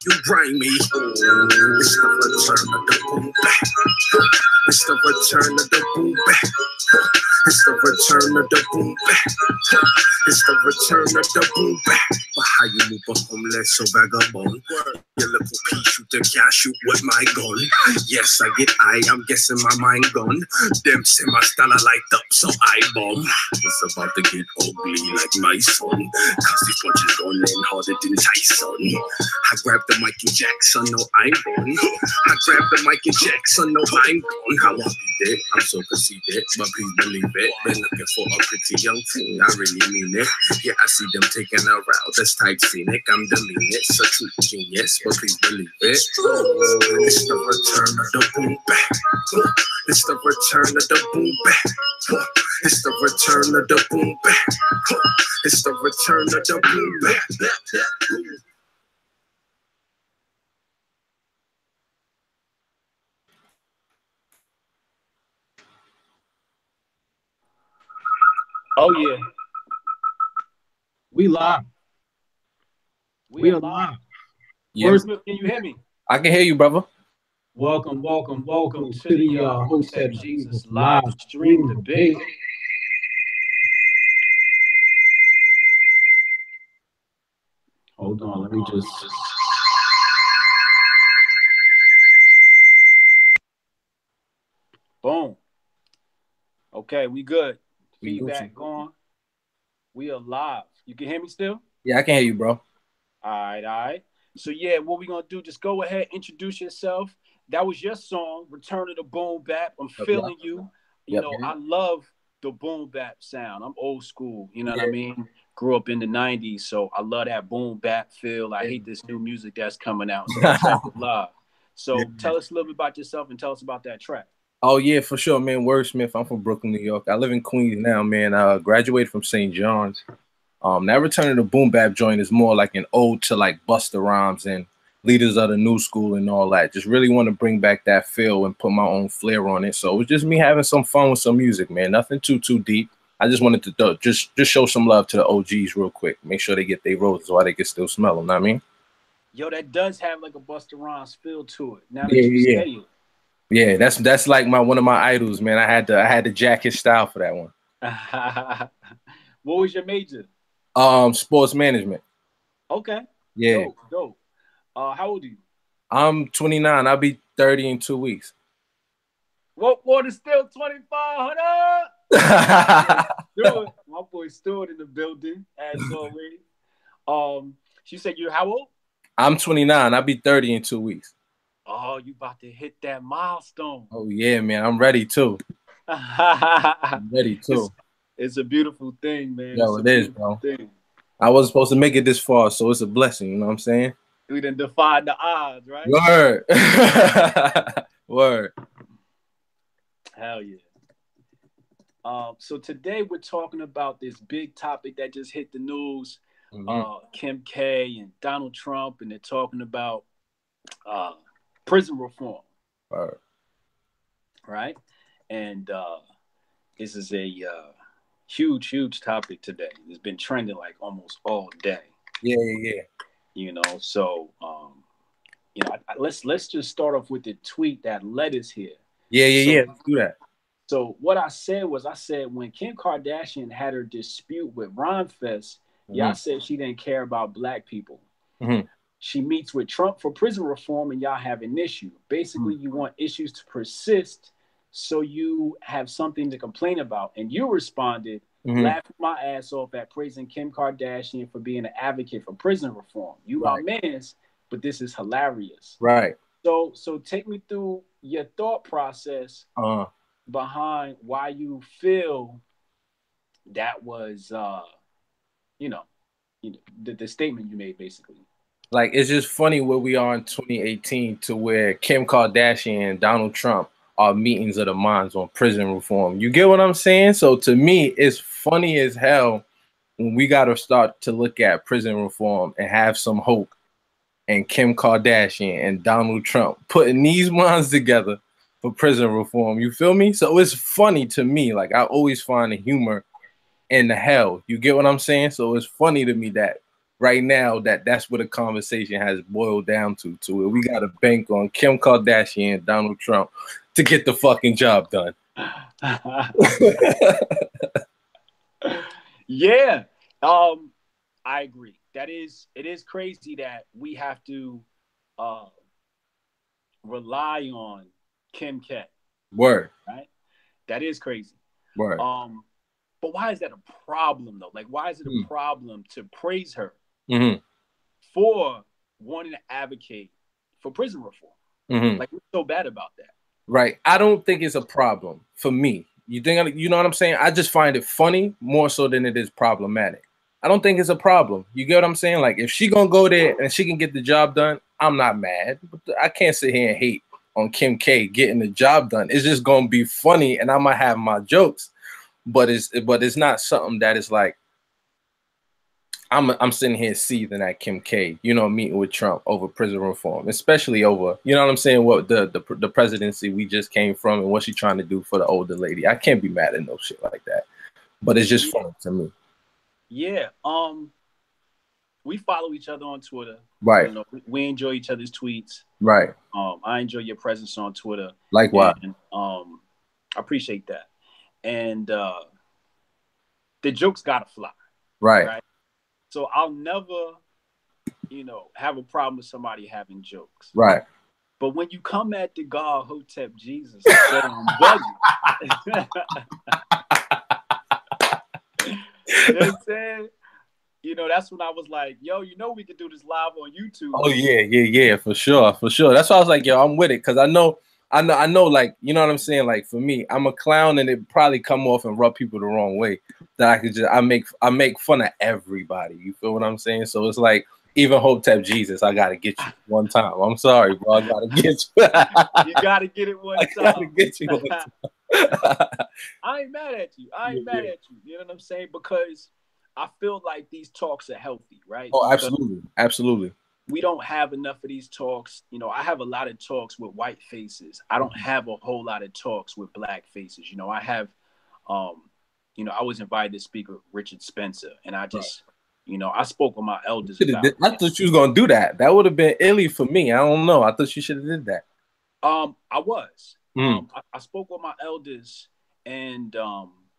You grimy. It's the return of the boom back. It's the return of the boom back. It's the return of the boom back. It's the return of the boom back. But how you move a homeless so vagabond? Your little piece, you think I shoot with my gun? Yes, I get high, I'm guessing my mind gone. Them say my style I light up, so I bomb. It's about to get ugly like my son. Cause these punches going in harder than Tyson. I grab the Michael Jackson, no I'm gone. I grab the Michael Jackson, no I'm gone. How I be dead, I'm so conceited, but please believe it. Been looking for a pretty young thing, I really mean it. Yeah, I see them taking a route, that's type scenic. I'm the meanest, a true genius, but please believe it. It's the return of the boom back. It's the return of the boom back. It's the return of the boom back. It's the return of the boom back. Oh yeah, We live. We are live. yeah. WordSmiff, can you hear me? I can hear you, brother. Welcome to the Hotep Jesus live stream debate. Hold on, let me just. Boom. Okay, we good. Feedback on. We are live. You can hear me still? Yeah, I can hear you, bro. All right. So yeah, what we gonna do? Just go ahead, introduce yourself. That was your song, "Return of the Boom Bap." I'm feeling you. You know, I love the boom bap sound. I'm old school. You know what I mean? Grew up in the '90s, so I love that boom bap feel. I hate this new music that's coming out. So that's live. So tell us a little bit about yourself and tell us about that track. Oh yeah, for sure, man. WordSmiff. I'm from Brooklyn, New York. I live in Queens now, man. I graduated from St. John's. That Return of the Boom Bap joint is more like an ode to like Busta Rhymes and leaders of the new school and all that. Just really want to bring back that feel and put my own flair on it. So it was just me having some fun with some music, man. Nothing too deep. I just wanted to just show some love to the OGs real quick. Make sure they get their roses while they can still smell them. Know what I mean? Yo, that does have like a Busta Rhymes feel to it. Now that you say it. Yeah, that's like one of my idols, man. I had to jack his style for that one. What was your major? Sports management. Okay. Yeah. Dope. How old are you? I'm 29. I'll be 30 in 2 weeks. What is still 2500? My boy Stewart in the building, as always. She said you're how old? I'm 29. I'll be 30 in 2 weeks. Oh, you about to hit that milestone. Oh, yeah, man. I'm ready, too. I'm ready, too. It's a beautiful thing, man. Yo, it is, bro. I wasn't supposed to make it this far, so it's a blessing. You know what I'm saying? We done defied the odds, right? Word. Word. Hell yeah. So today we're talking about this big topic that just hit the news. Kim K and Donald Trump, and they're talking about prison reform. Right? And this is a huge topic today. It's been trending like almost all day. Yeah. You know, so you know, let's just start off with the tweet that led us here. Yeah. Let's do that. So what I said when Kim Kardashian had her dispute with Ron Fest, y'all said she didn't care about black people. She meets with Trump for prison reform and y'all have an issue. Basically, you want issues to persist so you have something to complain about. And you responded, laughing my ass off at praising Kim Kardashian for being an advocate for prison reform. You are mans, but this is hilarious. Right. So take me through your thought process behind why you feel that was, the statement you made, basically. Like, it's just funny where we are in 2018 to where Kim Kardashian and Donald Trump are meetings of the minds on prison reform. You get what I'm saying? So to me, it's funny as hell when we got to start to look at prison reform and have some hope, and Kim Kardashian and Donald Trump putting these minds together for prison reform. You feel me? So it's funny to me. Like, I always find the humor in the hell. You get what I'm saying? So it's funny to me that right now that's what the conversation has boiled down to it. We got to bank on Kim Kardashian and Donald Trump to get the fucking job done. Yeah. I agree. It is crazy that we have to rely on Kim K. Word. Right? That is crazy. Word. But why is that a problem though? Like, why is it a problem to praise her for wanting to advocate for prison reform? Like, what's so bad about that? Right. I don't think it's a problem for me. You know what I'm saying? I just find it funny more so than it is problematic. I don't think it's a problem. You get what I'm saying? Like, if she gonna go there and she can get the job done, I'm not mad. But I can't sit here and hate on Kim K getting the job done. It's just gonna be funny, and I might have my jokes, but it's not something that is like I'm sitting here seething at Kim K, you know, meeting with Trump over prison reform, especially over, you know what I'm saying, what the presidency we just came from and what she's trying to do for the older lady. I can't be mad at no shit like that, but it's just funny to me. Yeah. We follow each other on Twitter. Right. You know, we enjoy each other's tweets. Right. I enjoy your presence on Twitter. Likewise. And, I appreciate that. And the jokes gotta fly. Right. So I'll never, you know, have a problem with somebody having jokes. Right. But when you come at the God Hotep Jesus and say I'm bugging, you know what I'm saying? You know, that's when I was like, yo, you know, we could do this live on YouTube. Oh yeah, for sure. That's why I was like, yo, I'm with it, because I know, like, you know what I'm saying? Like, for me, I'm a clown, and it probably come off and rub people the wrong way. That I make fun of everybody. You feel what I'm saying? So it's like, even Hotep Jesus, I gotta get you one time. I'm sorry, bro. I gotta get you. You gotta get it one time. I gotta get you one time. I ain't mad at you. I ain't mad at you. You know what I'm saying? Because I feel like these talks are healthy, right? Oh, absolutely. We don't have enough of these talks. You know, I have a lot of talks with white faces. I don't have a whole lot of talks with black faces. You know, I have, you know, I was invited to speak with Richard Spencer, and I just, you know, I spoke with my elders about it. I thought you was gonna do that. That would have been illy for me. I don't know. I thought you should have did that. I was. I spoke with my elders, and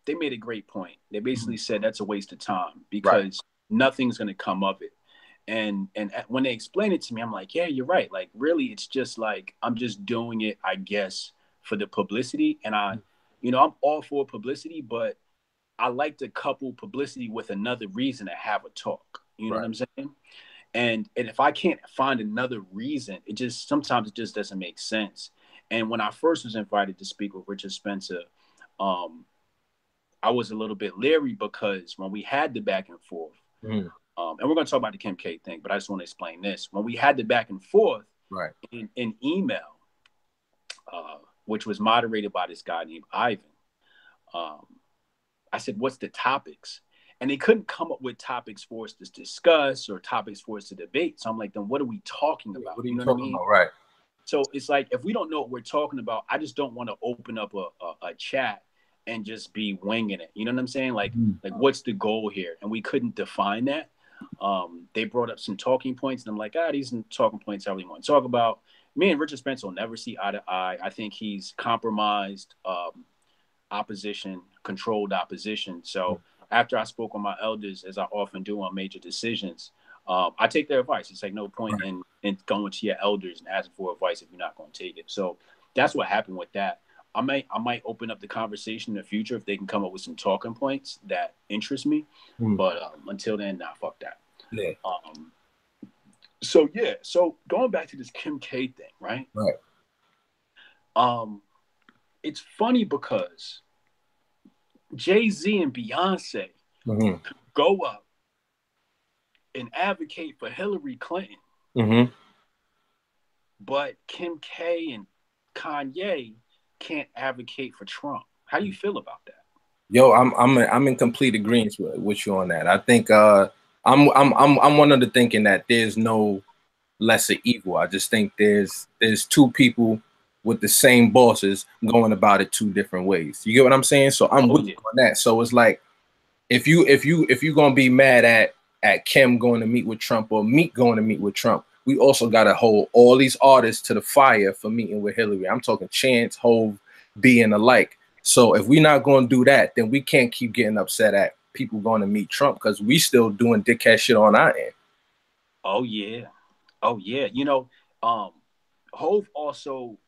they made a great point. They basically said that's a waste of time because nothing's going to come of it. And when they explained it to me, I'm like, yeah, you're right. Like, really, it's just like, I'm just doing it, I guess, for the publicity. And you know, I'm all for publicity, but I like to couple publicity with another reason to have a talk. You know what I'm saying? And if I can't find another reason, sometimes it just doesn't make sense. And when I first was invited to speak with Richard Spencer, I was a little bit leery because when we had the back and forth, and we're going to talk about the Kim K thing, but I just want to explain this. When we had the back and forth in email, which was moderated by this guy named Ivan, I said, what's the topics? And they couldn't come up with topics for us to discuss or topics for us to debate. So I'm like, then what are we talking about? What are you talking about? Right. So it's like, if we don't know what we're talking about, I just don't want to open up a chat and just be winging it. You know what I'm saying? Like what's the goal here? And we couldn't define that. They brought up some talking points, and I'm like, these are talking points I really want to talk about. Me and Richard Spencer will never see eye to eye. I think he's compromised opposition, controlled opposition. So after I spoke with my elders, as I often do on major decisions, I take their advice. It's like no point in going to your elders and asking for advice if you're not going to take it. So that's what happened with that. I might open up the conversation in the future if they can come up with some talking points that interest me. But until then, nah, fuck that. Yeah. So going back to this Kim K thing, right? Right. It's funny because Jay-Z and Beyonce go up and advocate for Hillary Clinton, but Kim K and Kanye can't advocate for Trump. How do you feel about that? Yo, I'm in complete agreement with you on that. I think I'm one of the thinking that there's no lesser evil. I just think there's two people with the same bosses going about it two different ways. You get what I'm saying? So I'm with you on that. So it's like, if you gonna be mad at at Kim going to meet with Trump or Meek going to meet with Trump. We also got to hold all these artists to the fire for meeting with Hillary. I'm talking Chance, Hove, B, and the like. So if we're not going to do that, then we can't keep getting upset at people going to meet Trump because we still doing dickhead shit on our end. Oh yeah. Oh yeah. You know, Hove also,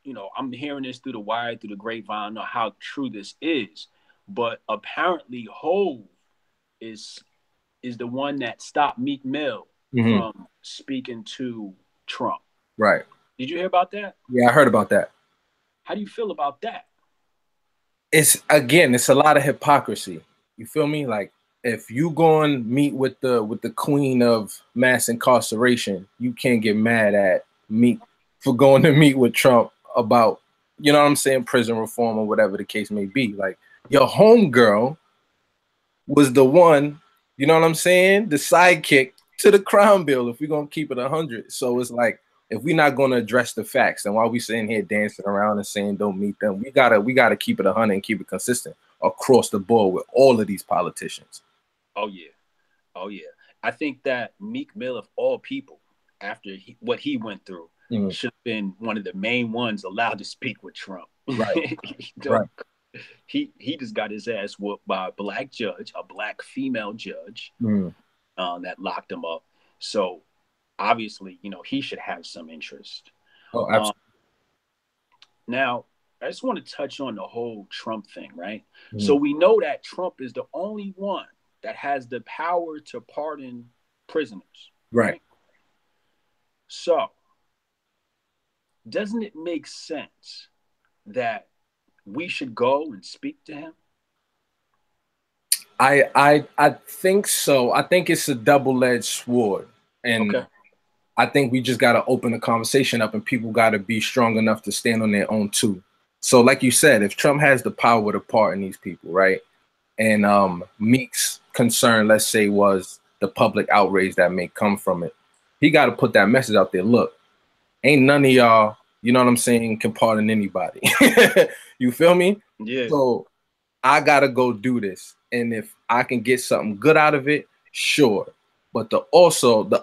you know, I'm hearing this through the wire, through the grapevine. I don't know how true this is, but apparently Hove is the one that stopped Meek Mill from speaking to Trump. Right. Did you hear about that? Yeah, I heard about that. How do you feel about that? It's a lot of hypocrisy. You feel me? Like if you go and meet with the queen of mass incarceration, you can't get mad at me for going to meet with Trump about, you know what I'm saying, prison reform or whatever the case may be. Like your homegirl was the one, you know what I'm saying, the sidekick to the crime bill if we're gonna keep it 100. So it's like if we're not gonna address the facts, then while we sitting here dancing around and saying don't meet them, we gotta keep it 100 and keep it consistent across the board with all of these politicians. Oh yeah, oh yeah. I think that Meek Mill, of all people, after what he went through, should have been one of the main ones allowed to speak with Trump. Right. Right. He just got his ass whooped by a black judge, a black female judge, that locked him up. So obviously, you know, he should have some interest. Oh, absolutely. Now, I just want to touch on the whole Trump thing, right? So we know that Trump is the only one that has the power to pardon prisoners. Right. So doesn't it make sense that we should go and speak to him? I think so. I think it's a double-edged sword. And okay. I think we just got to open the conversation up and people got to be strong enough to stand on their own too. So like you said, if Trump has the power to pardon these people, right? And Meek's concern, let's say, was the public outrage that may come from it. He got to put that message out there. Look, ain't none of y'all, you know what I'm saying, can pardon anybody. You feel me? Yeah. So I got to go do this. And if I can get something good out of it, sure. But the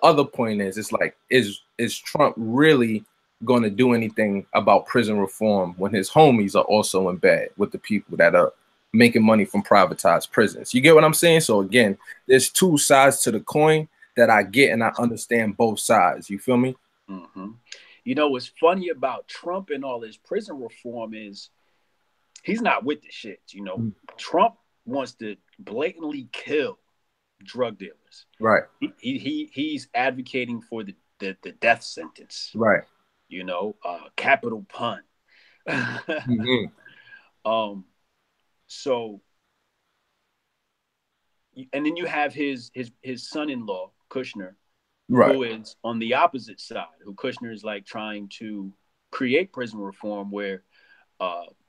other point is, it's like, is Trump really going to do anything about prison reform when his homies are also in bed with the people that are making money from privatized prisons? You get what I'm saying? So again, there's two sides to the coin that I get, and I understand both sides. You feel me? Mm-hmm. You know, what's funny about Trump and all his prison reform is he's not with the shit. You know, Trump wants to blatantly kill drug dealers. Right. He's advocating for the death sentence. Right. You know, capital pun. So, and then you have his son-in-law Kushner, right, who is on the opposite side. Who Kushner is like trying to create prison reform where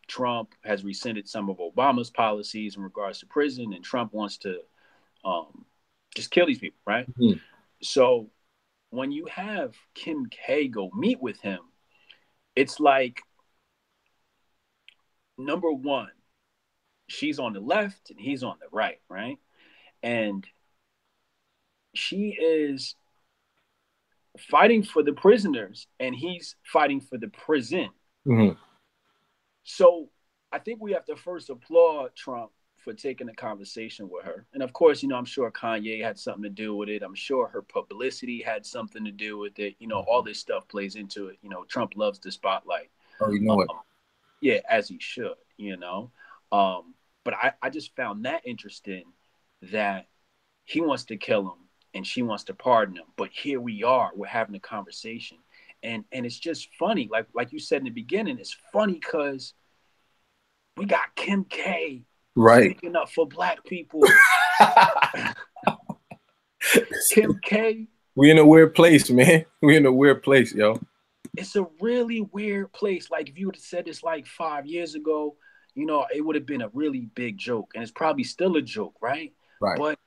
Trump has rescinded some of Obama's policies in regards to prison, and Trump wants to just kill these people, right? So when you have Kim K go meet with him, it's like, number one, she's on the left and he's on the right, right? And she is fighting for the prisoners and he's fighting for the prison. So I think we have to first applaud Trump for taking a conversation with her. And of course, you know, I'm sure Kanye had something to do with it. I'm sure her publicity had something to do with it. You know, all this stuff plays into it. You know, Trump loves the spotlight. Oh, you know it. Yeah, as he should, you know. But I just found that interesting that he wants to kill him and she wants to pardon him. But here we are, we're having a conversation. And it's just funny. Like you said in the beginning, it's funny because we got Kim K speaking up for black people. Kim K. We in a weird place, man. We in a weird place, yo. It's a really weird place. Like if you would have said this like 5 years ago, you know, it would have been a really big joke. And it's probably still a joke, right? Right. But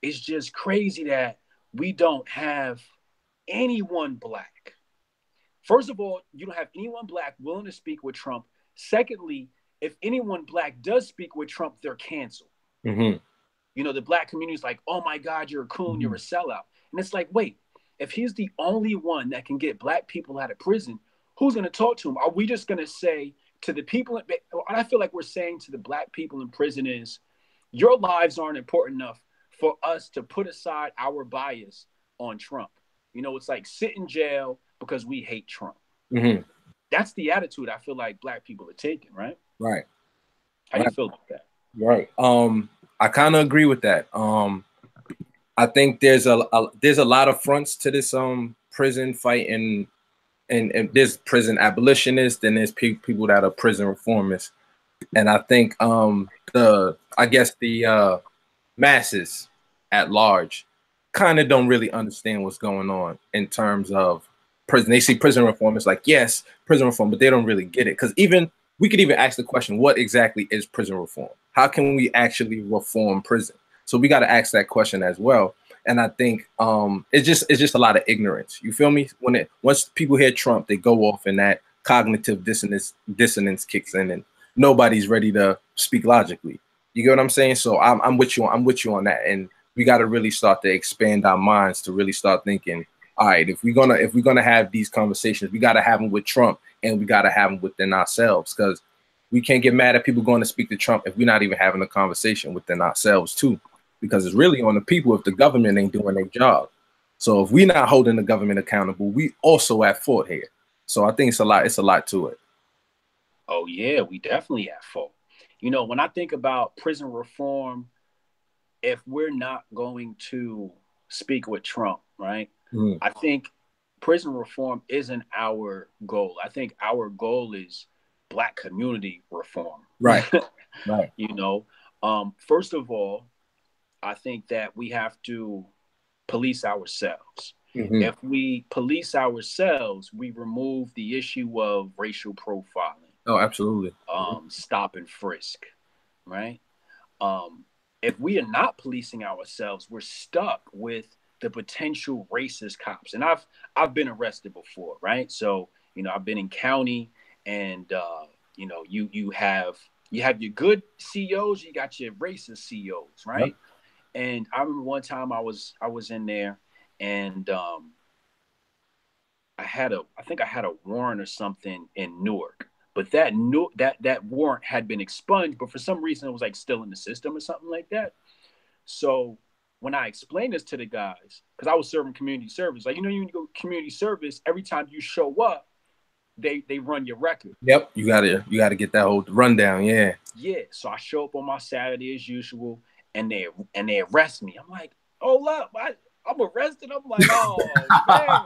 it's just crazy that we don't have anyone black. First of all, you don't have anyone black willing to speak with Trump. Secondly, if anyone black does speak with Trump, they're canceled. You You know, the black community is like, oh my God, you're a coon, you're a sellout. And it's like, wait, if he's the only one that can get black people out of prison, who's going to talk to him? Are we just going to say to the people? I feel like we're saying to the black people in prison is, your lives aren't important enough for us to put aside our bias on Trump. You know, it's like sit in jail because we hate Trump. That's the attitude I feel like black people are taking, right? Right. How do you feel about that? Right. I kind of agree with that. I think there's a lot of fronts to this prison fight, and there's prison abolitionists, and there's people that are prison reformists, and I think the masses at large kind of don't really understand what's going on in terms of prison. They see prison reform as like, yes, prison reform, but they don't really get it, because even we could even ask the question, what exactly is prison reform? How can we actually reform prison? So we got to ask that question as well. And I think it's just a lot of ignorance. You feel me? Once people hear Trump, they go off and that cognitive dissonance kicks in, and nobody's ready to speak logically. You get what I'm saying? So I'm with you on that. And we got to really start to expand our minds to really start thinking, all right, if we're gonna have these conversations, we got to have them with Trump, and we got to have them within ourselves, because we can't get mad at people going to speak to Trump if we're not even having a conversation within ourselves too, because it's really on the people if the government ain't doing their job. So if we're not holding the government accountable, we also at fault here. So I think it's a lot to it. Oh yeah, we definitely at fault. You know, when I think about prison reform, if we're not going to speak with Trump, right? I think prison reform isn't our goal. I think our goal is Black community reform. Right. Right. You know, first of all, I think that we have to police ourselves. If we police ourselves, we remove the issue of racial profiling. Oh, absolutely. Stop and frisk, right? If we are not policing ourselves, we're stuck with the potential racist cops. And I've been arrested before, right? So, you know, I've been in county, and you know, you have your good CEOs, you got your racist CEOs, right? Yep. And I remember one time I was in there, and I think I had a warrant or something in Newark, but that warrant had been expunged, but for some reason it was like still in the system or something like that. So when I explained this to the guys, because I was serving community service, like, you know, you go community service, every time you show up, they run your record. Yep, you gotta get that whole rundown. Yeah. Yeah. So I show up on my Saturday as usual, and they arrest me. I'm like, oh look, I'm arrested. I'm like, oh man,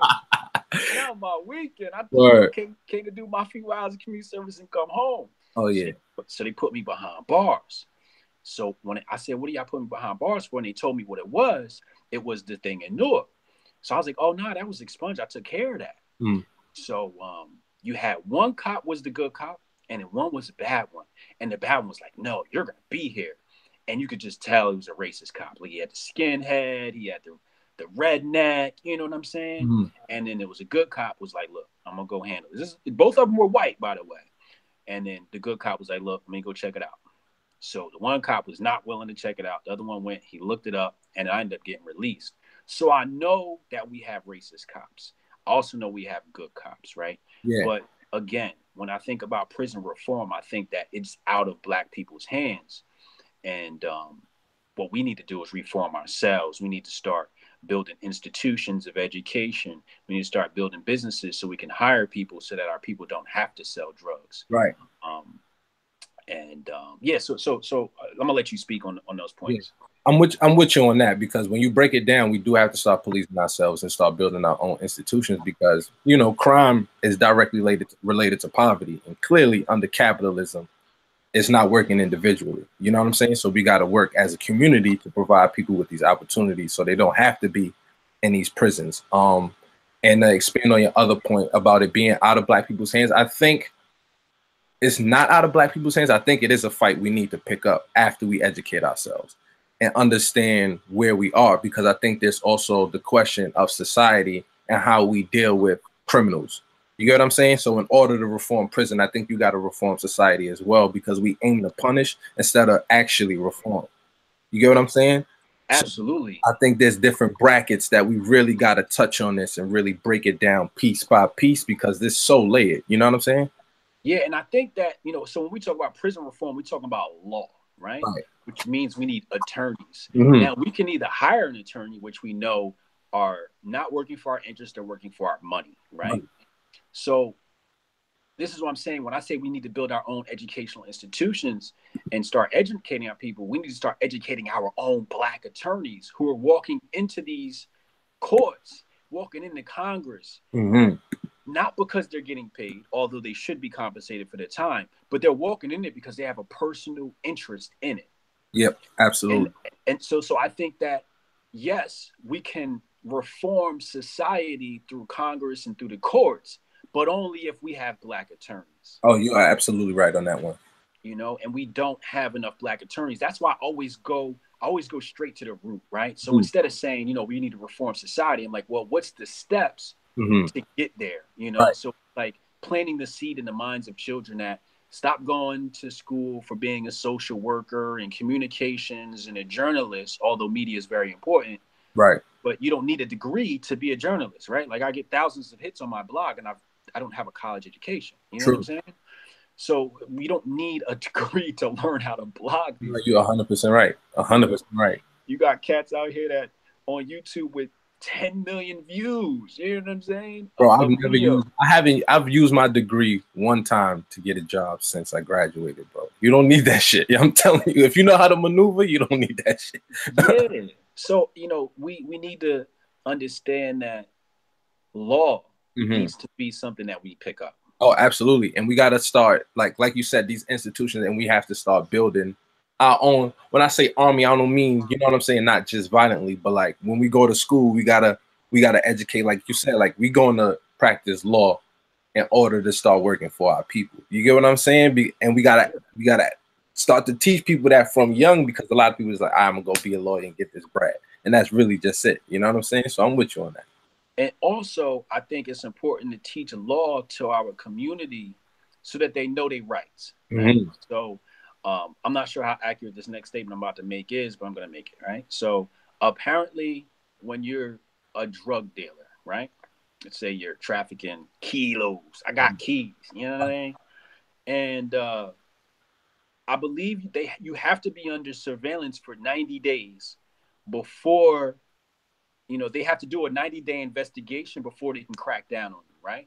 now my weekend. I came to do my few hours of community service and come home. Oh yeah. So they put me behind bars. So when I said, what are y'all putting behind bars for? And they told me what it was the thing in Newark. So I was like, oh no, that was expunged. I took care of that. So you had one cop was the good cop, and then one was the bad one. And the bad one was like, no, you're gonna be here. And you could just tell he was a racist cop. Like, he had the skinhead, he had the redneck, you know what I'm saying? And then there was a good cop was like, look, I'm gonna go handle this. Both of them were white, by the way. And then the good cop was like, look, let me go check it out. So the one cop was not willing to check it out. The other one went, he looked it up, and I ended up getting released. So I know that we have racist cops. I also know we have good cops, right? Yeah. But again, when I think about prison reform, I think that it's out of Black people's hands. And what we need to do is reform ourselves. We need to start building institutions of education. We need to start building businesses so we can hire people so that our people don't have to sell drugs. Right. Yeah, so I'm gonna let you speak on those points. Yeah. I'm with you on that, because when you break it down, we do have to start policing ourselves and start building our own institutions, because, you know, crime is directly related to poverty, and clearly under capitalism, it's not working individually. You know what I'm saying? So we got to work as a community to provide people with these opportunities so they don't have to be in these prisons. And to expand on your other point about it being out of Black people's hands, I think it's not out of Black people's hands. I think it is a fight we need to pick up after we educate ourselves and understand where we are, because I think there's also the question of society and how we deal with criminals. You get what I'm saying? So in order to reform prison, I think you got to reform society as well, because we aim to punish instead of actually reform. You get what I'm saying? Absolutely. So I think there's different brackets that we really got to touch on this and really break it down piece by piece, because this is so layered. You know what I'm saying? Yeah, and I think that, so when we talk about prison reform, we're talking about law, right? Which means we need attorneys. Now, we can either hire an attorney, which we know are not working for our interest, they're working for our money, right? So this is what I'm saying. When I say we need to build our own educational institutions and start educating our people, we need to start educating our own Black attorneys who are walking into these courts, walking into Congress, not because they're getting paid, although they should be compensated for their time, but they're walking in it because they have a personal interest in it. Yep, absolutely. And so I think that, yes, we can reform society through Congress and through the courts, but only if we have Black attorneys. Oh, you are absolutely right on that one. And we don't have enough Black attorneys. That's why I always go straight to the root, right? So instead of saying, we need to reform society, I'm like, well, what's the steps to get there? So like planting the seed in the minds of children that stop going to school for being a social worker and communications and a journalist, although media is very important. Right. But you don't need a degree to be a journalist, right? Like I get thousands of hits on my blog and I don't have a college education. You know what I'm saying? So we don't need a degree to learn how to blog. You're 100% right. 100% right. You got cats out here that on YouTube with 10 million views. You know what I'm saying? Bro, I've used my degree one time to get a job since I graduated, bro. You don't need that shit. I'm telling you, if you know how to maneuver, you don't need that shit. Yeah. So, we need to understand that law needs to be something that we pick up. Oh, absolutely. And we got to start, like you said, these institutions, and we have to start building our own. When I say army, I don't mean, you know what I'm saying, not just violently, but like when we go to school, we gotta educate, like you said, like we going to practice law in order to start working for our people. You get what I'm saying? And we gotta start to teach people that from young, because a lot of people is like, I'm gonna go be a lawyer and get this bread. And that's really just it. You know what I'm saying? So I'm with you on that. And also, I think it's important to teach law to our community so that they know their rights. Right? So I'm not sure how accurate this next statement I'm about to make is, but I'm going to make it, right? So apparently, when you're a drug dealer, right? Let's say you're trafficking kilos. I got keys, you know what I mean? And I believe you have to be under surveillance for 90 days before, they have to do a 90-day investigation before they can crack down on you, right?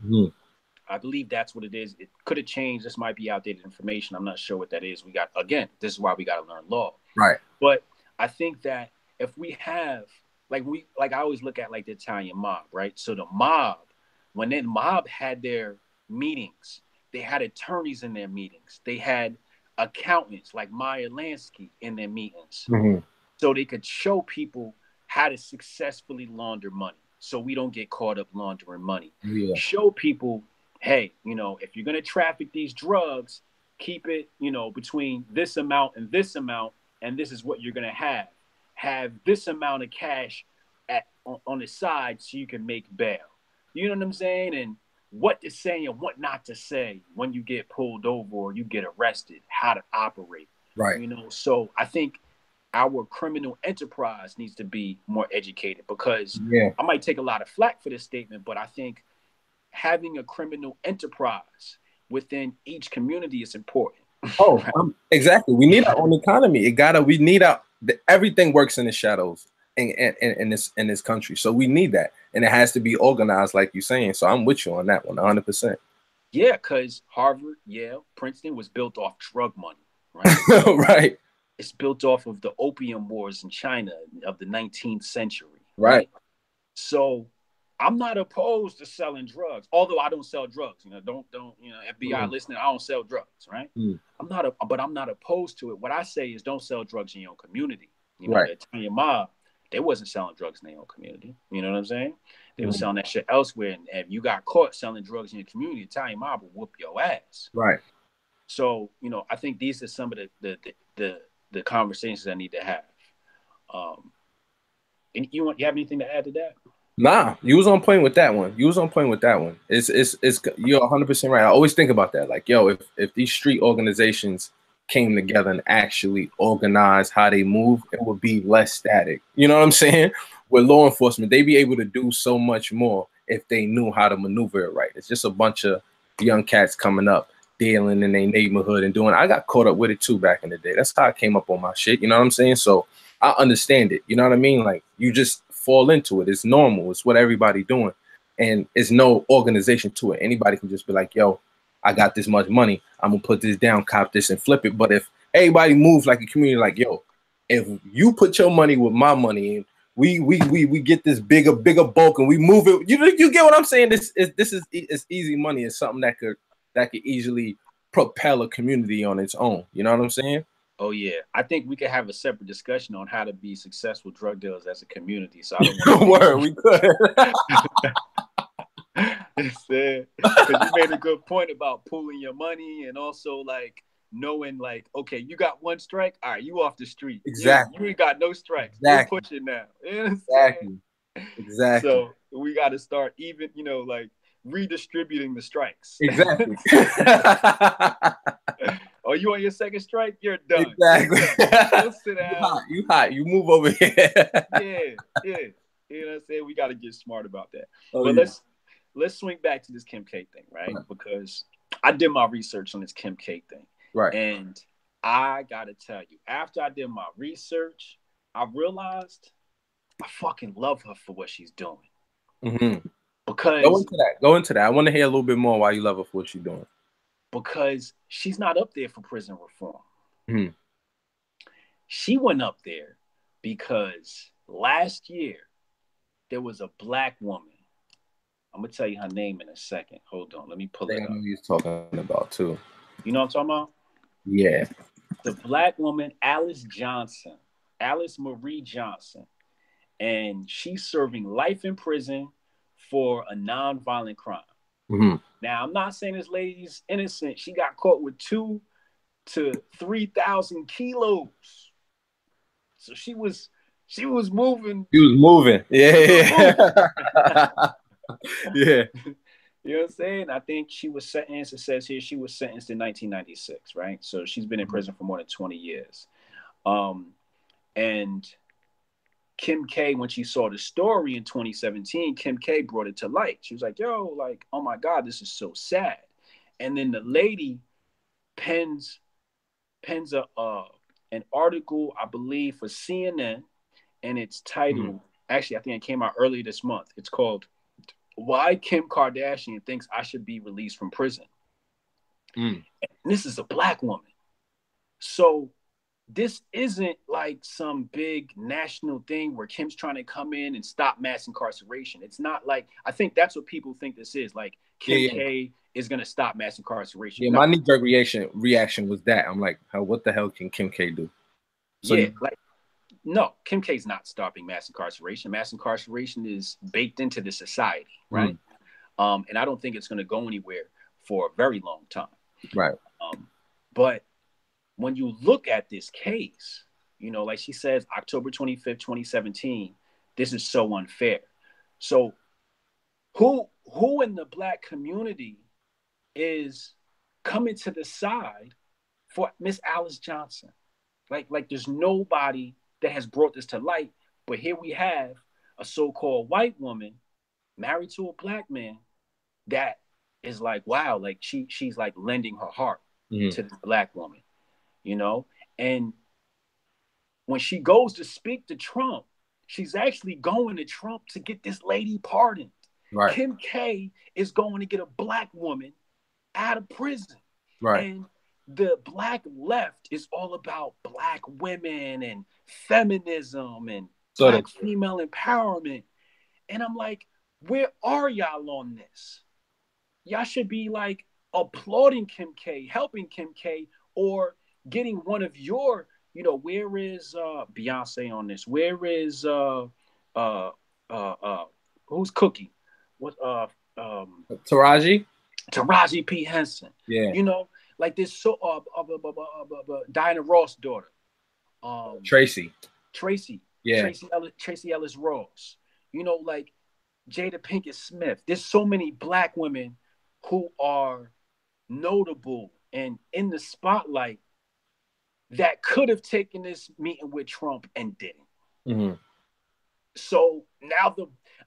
I believe that's what it is. It could have changed. This might be outdated information. I'm not sure what that is. This is why we got to learn law. Right. But I think that if we have, I always look at like the Italian mob, right? So the mob, when the mob had their meetings, they had attorneys in their meetings. They had accountants like Meyer Lansky in their meetings. So they could show people how to successfully launder money, so we don't get caught up laundering money. Show people, hey, if you're going to traffic these drugs, keep it, between this amount, and this is what you're going to have this amount of cash on the side so you can make bail. You know what I'm saying? And what to say and what not to say when you get pulled over or you get arrested, how to operate. Right. So I think our criminal enterprise needs to be more educated, because I might take a lot of flack for this statement, but I think having a criminal enterprise within each community is important. Oh, exactly. We need our own economy. Everything works in the shadows in this country. So we need that. And it has to be organized, like you're saying. So I'm with you on that one, 100%. Yeah, because Harvard, Yale, Princeton was built off drug money, right? Right. It's built off of the opium wars in China of the 19th century. Right. So I'm not opposed to selling drugs, although I don't sell drugs. Don't FBI listening, I don't sell drugs, right? I'm not opposed to it. What I say is don't sell drugs in your own community. The Italian mob, they wasn't selling drugs in their own community. You know what I'm saying? They were selling that shit elsewhere. And if you got caught selling drugs in your community, the Italian mob will whoop your ass. Right. So, I think these are some of the conversations I need to have. And you have anything to add to that? Nah, you was on point with that one. It's you're 100% right. I always think about that. Like, yo, if these street organizations came together and actually organized how they move, it would be less static. You know what I'm saying? With law enforcement, they'd be able to do so much more if they knew how to maneuver it right. It's just a bunch of young cats coming up, dealing in their neighborhood and doing. I got caught up with it too back in the day. That's how I came up on my shit. You know what I'm saying? So I understand it. You know what I mean? Like, you just fall into it. It's normal. It's what everybody doing. And it's no organization to it. Anybody can just be like, yo, I got this much money. I'm gonna put this down, cop this, and flip it. But if everybody moves like a community, like, yo, if you put your money with my money and we get this bigger bulk and we move it, you get what I'm saying? This is easy money. It's something that could easily propel a community on its own. You know what I'm saying? Oh yeah, I think we could have a separate discussion on how to be successful drug dealers as a community. So I don't want Word, we could. Because you made a good point about pooling your money and also like knowing like, okay, you got one strike, all right, you off the street. Exactly. You ain't got no strikes. Exactly. You're pushing now. You know Exactly. So we got to start even, like redistributing the strikes. Exactly. Oh, you on your second strike? You're done. Exactly. Go sit down. You hot. You move over here. Yeah. You know what I'm saying? We got to get smart about that. But let's swing back to this Kim K thing, right? Because I did my research on this Kim K thing. Right. And I got to tell you, after I did my research, I realized I fucking love her for what she's doing. Mm-hmm. Because go into that. I want to hear a little bit more why you love her for what she's doing. Because she's not up there for prison reform. Mm-hmm. She went up there because last year there was a black woman. I'm gonna tell you her name in a second. Hold on, let me pull it up. I know you're talking about too. You know what I'm talking about? Yeah. The black woman, Alice Marie Johnson, and she's serving life in prison for a non-violent crime. Mm-hmm. Now, I'm not saying this lady's innocent. She got caught with 2,000 to 3,000 kilos. So she was moving. She was moving. Yeah. Yeah. You know what I'm saying? I think she was sentenced. It says here she was sentenced in 1996, right? So she's been in prison for more than 20 years. And Kim K, when she saw the story in 2017, Kim K brought it to light. She was like, yo, like, oh my God, this is so sad. And then the lady pens an article, I believe, for CNN, and it's titled, actually, I think it came out earlier this month. It's called Why Kim Kardashian Thinks I Should Be Released from Prison. And this is a black woman. So this isn't like some big national thing where Kim's trying to come in and stop mass incarceration. It's not like, I think that's what people think this is. Like Kim K is going to stop mass incarceration. Yeah, my knee-jerk reaction was that. I'm like, what the hell can Kim K do? So no, Kim K's not stopping mass incarceration. Mass incarceration is baked into the society, right? And I don't think it's going to go anywhere for a very long time. Right. But when you look at this case, like she says, October 25th, 2017, this is so unfair. So who in the black community is coming to the side for Miss Alice Johnson? Like there's nobody that has brought this to light, but here we have a so-called white woman married to a black man that is like, wow, like she's like lending her heart to this black woman. And when she goes to speak to Trump, she's actually going to Trump to get this lady pardoned. Right. Kim K is going to get a black woman out of prison. Right. And the black left is all about black women and feminism and black female empowerment. And I'm like, where are y'all on this? Y'all should be like applauding Kim K, helping Kim K, or getting one of your, where is Beyonce on this? Where is who's Cookie? What Taraji P. Henson. Yeah. Like this Diana Ross' daughter. Tracy. Yeah. Tracy Ellis Ross. Like Jada Pinkett Smith. There's so many black women who are notable and in the spotlight that could have taken this meeting with Trump and didn't. Mm-hmm. So now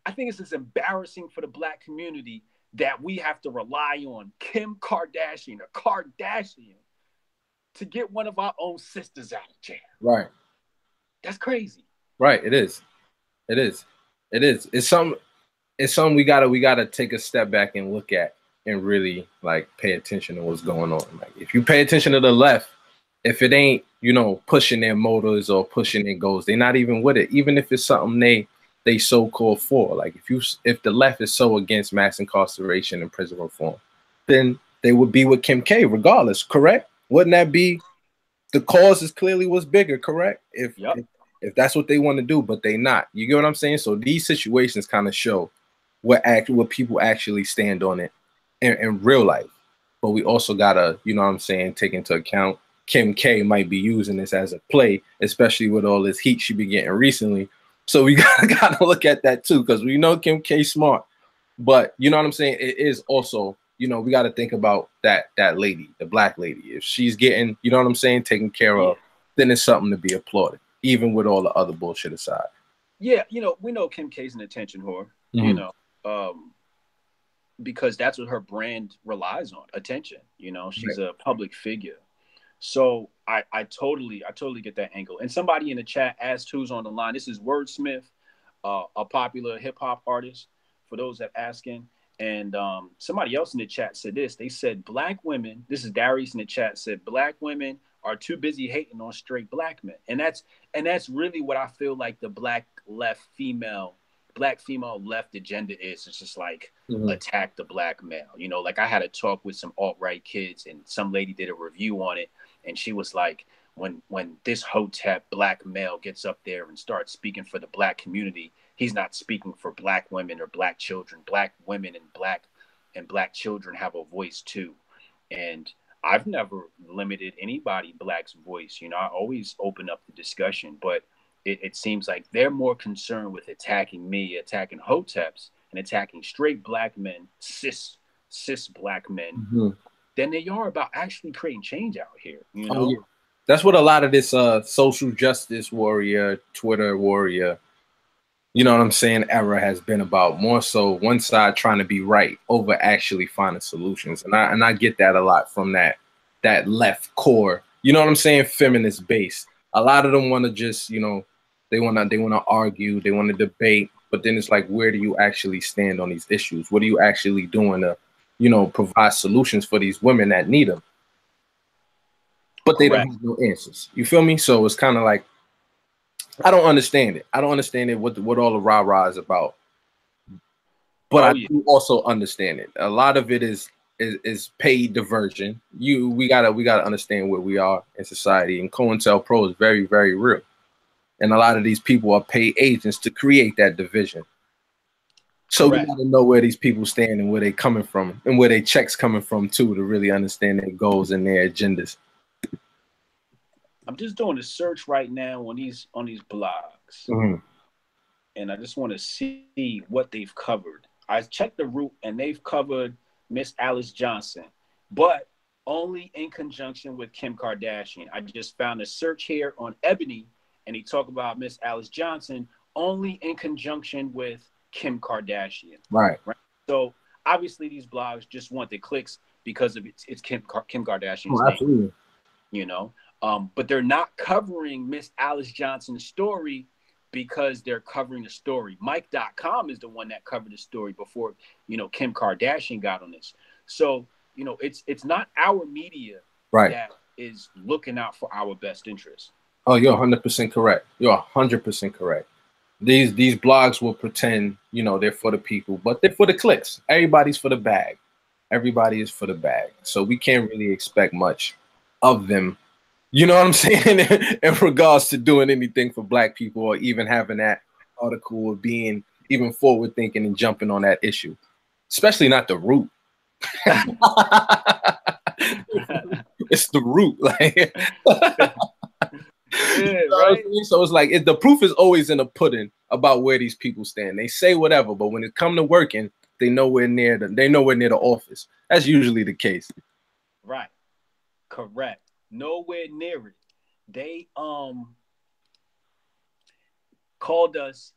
I think it's just embarrassing for the Black community that we have to rely on Kim Kardashian, a Kardashian, to get one of our own sisters out of jail. Right. That's crazy. Right. It is. It is. It is. It's something we gotta take a step back and look at and really like pay attention to what's going on. Like if you pay attention to the left, if it ain't, you know, pushing their motors or pushing their goals, they're not even with it. Even if it's something they so-called for. Like if the left is so against mass incarceration and prison reform, then they would be with Kim K regardless, correct? Wouldn't that be the cause is clearly was bigger, correct? If that's what they want to do, but they not. You get what I'm saying? So these situations kind of show what people actually stand on it in real life. But we also gotta, you know what I'm saying, take into account Kim K might be using this as a play, especially with all this heat she be getting recently. So we gotta look at that too, because we know Kim K smart. But you know what I'm saying? It is also, you know, we got to think about that lady, the Black lady. If she's getting, you know what I'm saying, taken care of, then it's something to be applauded, even with all the other bullshit aside. Yeah, you know, we know Kim K's an attention whore, you know, because that's what her brand relies on, attention. You know, she's a public figure. So I totally get that angle. And somebody in the chat asked who's on the line. This is WordSmiff, a popular hip hop artist, for those that asking. And somebody else in the chat said this. They said Black women, this is Darius in the chat, said Black women are too busy hating on straight Black men. And that's really what I feel like the Black female left agenda is. It's just like attack the Black male. You know, like I had a talk with some alt-right kids and some lady did a review on it. And she was like, when this Hotep Black male gets up there and starts speaking for the Black community, he's not speaking for Black women or Black children. Black women and Black children have a voice too. And I've never limited anybody Black's voice. You know, I always open up the discussion, but it seems like they're more concerned with attacking me, attacking Hoteps, and attacking straight Black men, cis Black men, than they are about actually creating change out here. You know, that's what a lot of this social justice warrior, Twitter warrior, you know what I'm saying, era has been about. More so one side trying to be right over actually finding solutions. And I get that a lot from that left core, you know what I'm saying, feminist base. A lot of them want to just, you know, they want to argue, they want to debate, but then it's like, where do you actually stand on these issues? What are you actually doing to, you know, provide solutions for these women that need them? But they don't have no answers. You feel me? So it's kind of like, I don't understand it. I don't understand it, what all the rah-rah is about. But I do also understand it. A lot of it is paid diversion. We gotta understand where we are in society. And COINTELPRO is very, very real. And a lot of these people are paid agents to create that division. So we gotta know where these people stand and where they coming from and where their checks coming from too, to really understand their goals and their agendas. I'm just doing a search right now on these blogs, and I just want to see what they've covered. I checked the root, and they've covered Miss Alice Johnson, but only in conjunction with Kim Kardashian. I just found a search here on Ebony, and he talked about Miss Alice Johnson only in conjunction with Kim Kardashian. Right. So obviously, these blogs just want the clicks because of it's Kim Kardashian's name. Absolutely. You know. But they're not covering Miss Alice Johnson's story because they're covering the story. Mike.com is the one that covered the story before, you know, Kim Kardashian got on this. So, you know, it's not our media that is looking out for our best interests. Oh, you're 100% correct. You're 100% correct. These blogs will pretend, you know, they're for the people, but they're for the clicks. Everybody's for the bag. Everybody is for the bag. So we can't really expect much of them. You know what I'm saying? In regards to doing anything for Black people or even having that article or being even forward thinking and jumping on that issue, especially not the root. It's the root. Like, right? So it's like the proof is always in the pudding about where these people stand. They say whatever, but when it come to working, they nowhere near the office. That's usually the case. Right. Correct. Nowhere near it. they called us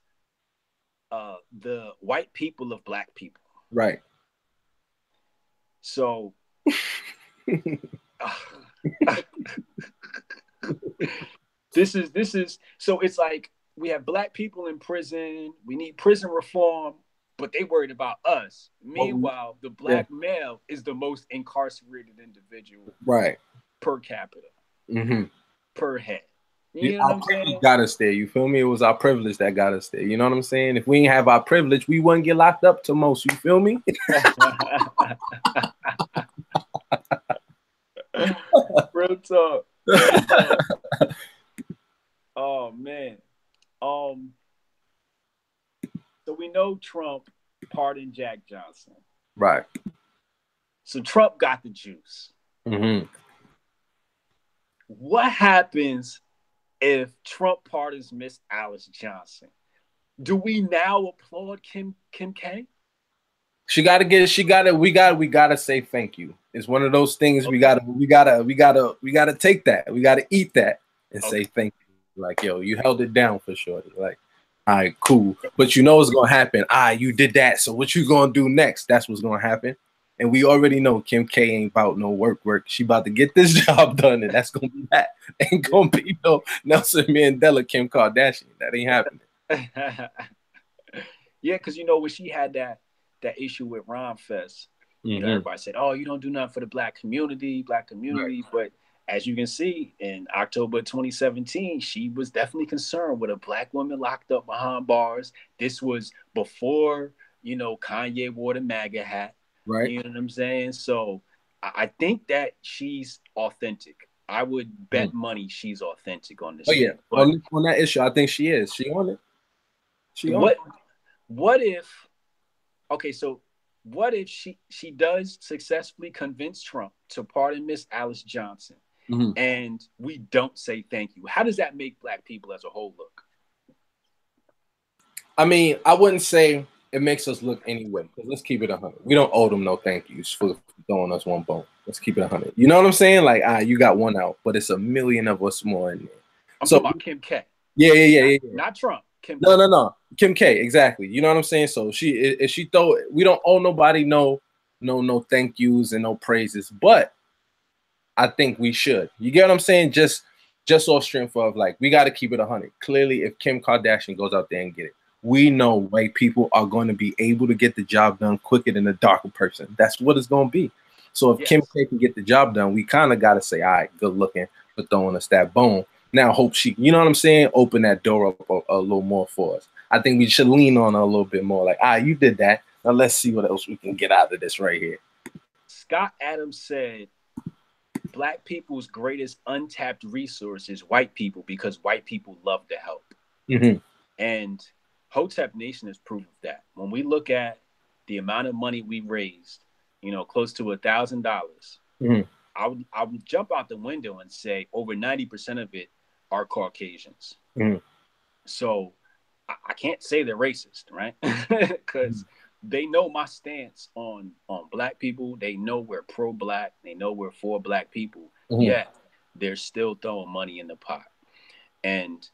the white people of black people. Right. So this is so it's like we have black people in prison, we need prison reform, but they worried about us. Meanwhile, the black male is the most incarcerated individual, right, per capita, per head. You know what I'm saying? Got us there. You feel me? It was our privilege that got us there. You know what I'm saying? If we didn't have our privilege, we wouldn't get locked up to most. You feel me? Real talk. Oh man. So we know Trump pardoned Jack Johnson. Right. So Trump got the juice. What happens if Trump pardons Miss Alice Johnson? Do we now applaud Kim K? We gotta say thank you. It's one of those things. We gotta take that. We gotta eat that and say thank you. Like, yo, you held it down for sure. Like, all right, cool. But you know what's gonna happen. You did that. So what you gonna do next? That's what's gonna happen. And we already know Kim K ain't about no work. She about to get this job done, and that's gonna be that. Ain't gonna be no Nelson Mandela, Kim Kardashian. That ain't happening. Yeah, because you know when she had that issue with Ron Fest, you know, everybody said, "Oh, you don't do nothing for the black community." Right. But as you can see, in October 2017, she was definitely concerned with a black woman locked up behind bars. This was before, you know, Kanye wore the MAGA hat. Right. You know what I'm saying? So I think that she's authentic. I would bet money she's authentic on this. Oh yeah, on that issue, I think she is. She on it. What if? Okay, so what if she does successfully convince Trump to pardon Miss Alice Johnson, and we don't say thank you? How does that make black people as a whole look? I mean, I wouldn't say it makes us look anyway, because let's keep it 100. We don't owe them no thank yous for throwing us one bone. Let's keep it 100. You know what I'm saying? Like, you got one out, but it's a million of us more in there. I'm talking about Kim K. Yeah. Not Trump. Kim K. No. Kim K. Exactly. You know what I'm saying? So we don't owe nobody no thank yous and no praises, but I think we should. You get what I'm saying? Just off strength of, like, we got to keep it 100. Clearly, if Kim Kardashian goes out there and get it, we know white people are going to be able to get the job done quicker than a darker person. That's what it's going to be. So if Kim K can get the job done, we kind of got to say, all right, good looking for throwing us that bone. Now, hope she, you know what I'm saying, open that door up a little more for us. I think we should lean on her a little bit more. Like, you did that. Now let's see what else we can get out of this right here. Scott Adams said, black people's greatest untapped resource is white people, because white people love to help. And Hotep Nation is proof of that. When we look at the amount of money we raised, you know, close to $1,000, I would jump out the window and say over 90% of it are Caucasians. So I can't say they're racist, right? Because they know my stance on black people. They know we're pro-black. They know we're for black people. Yet they're still throwing money in the pot. And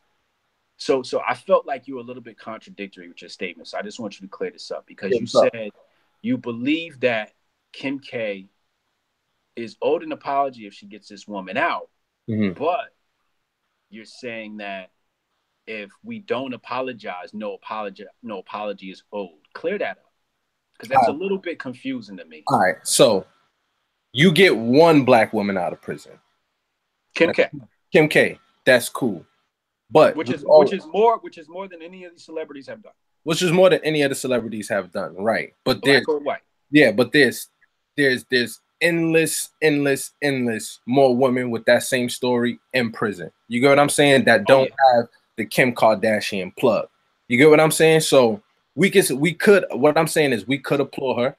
so I felt like you were a little bit contradictory with your statement. So I just want you to clear this up, because you said you believe that Kim K is owed an apology if she gets this woman out, but you're saying that if we don't apologize, no apology is owed. Clear that up, because that's a little bit confusing to me. All right, so you get one black woman out of prison, Kim K. That's cool. But which is more than any of these celebrities have done. Which is more than any other celebrities have done, right? But black or white. Yeah, but there's endless more women with that same story in prison. You get what I'm saying? That don't have the Kim Kardashian plug. You get what I'm saying? So we could. What I'm saying is we could applaud her.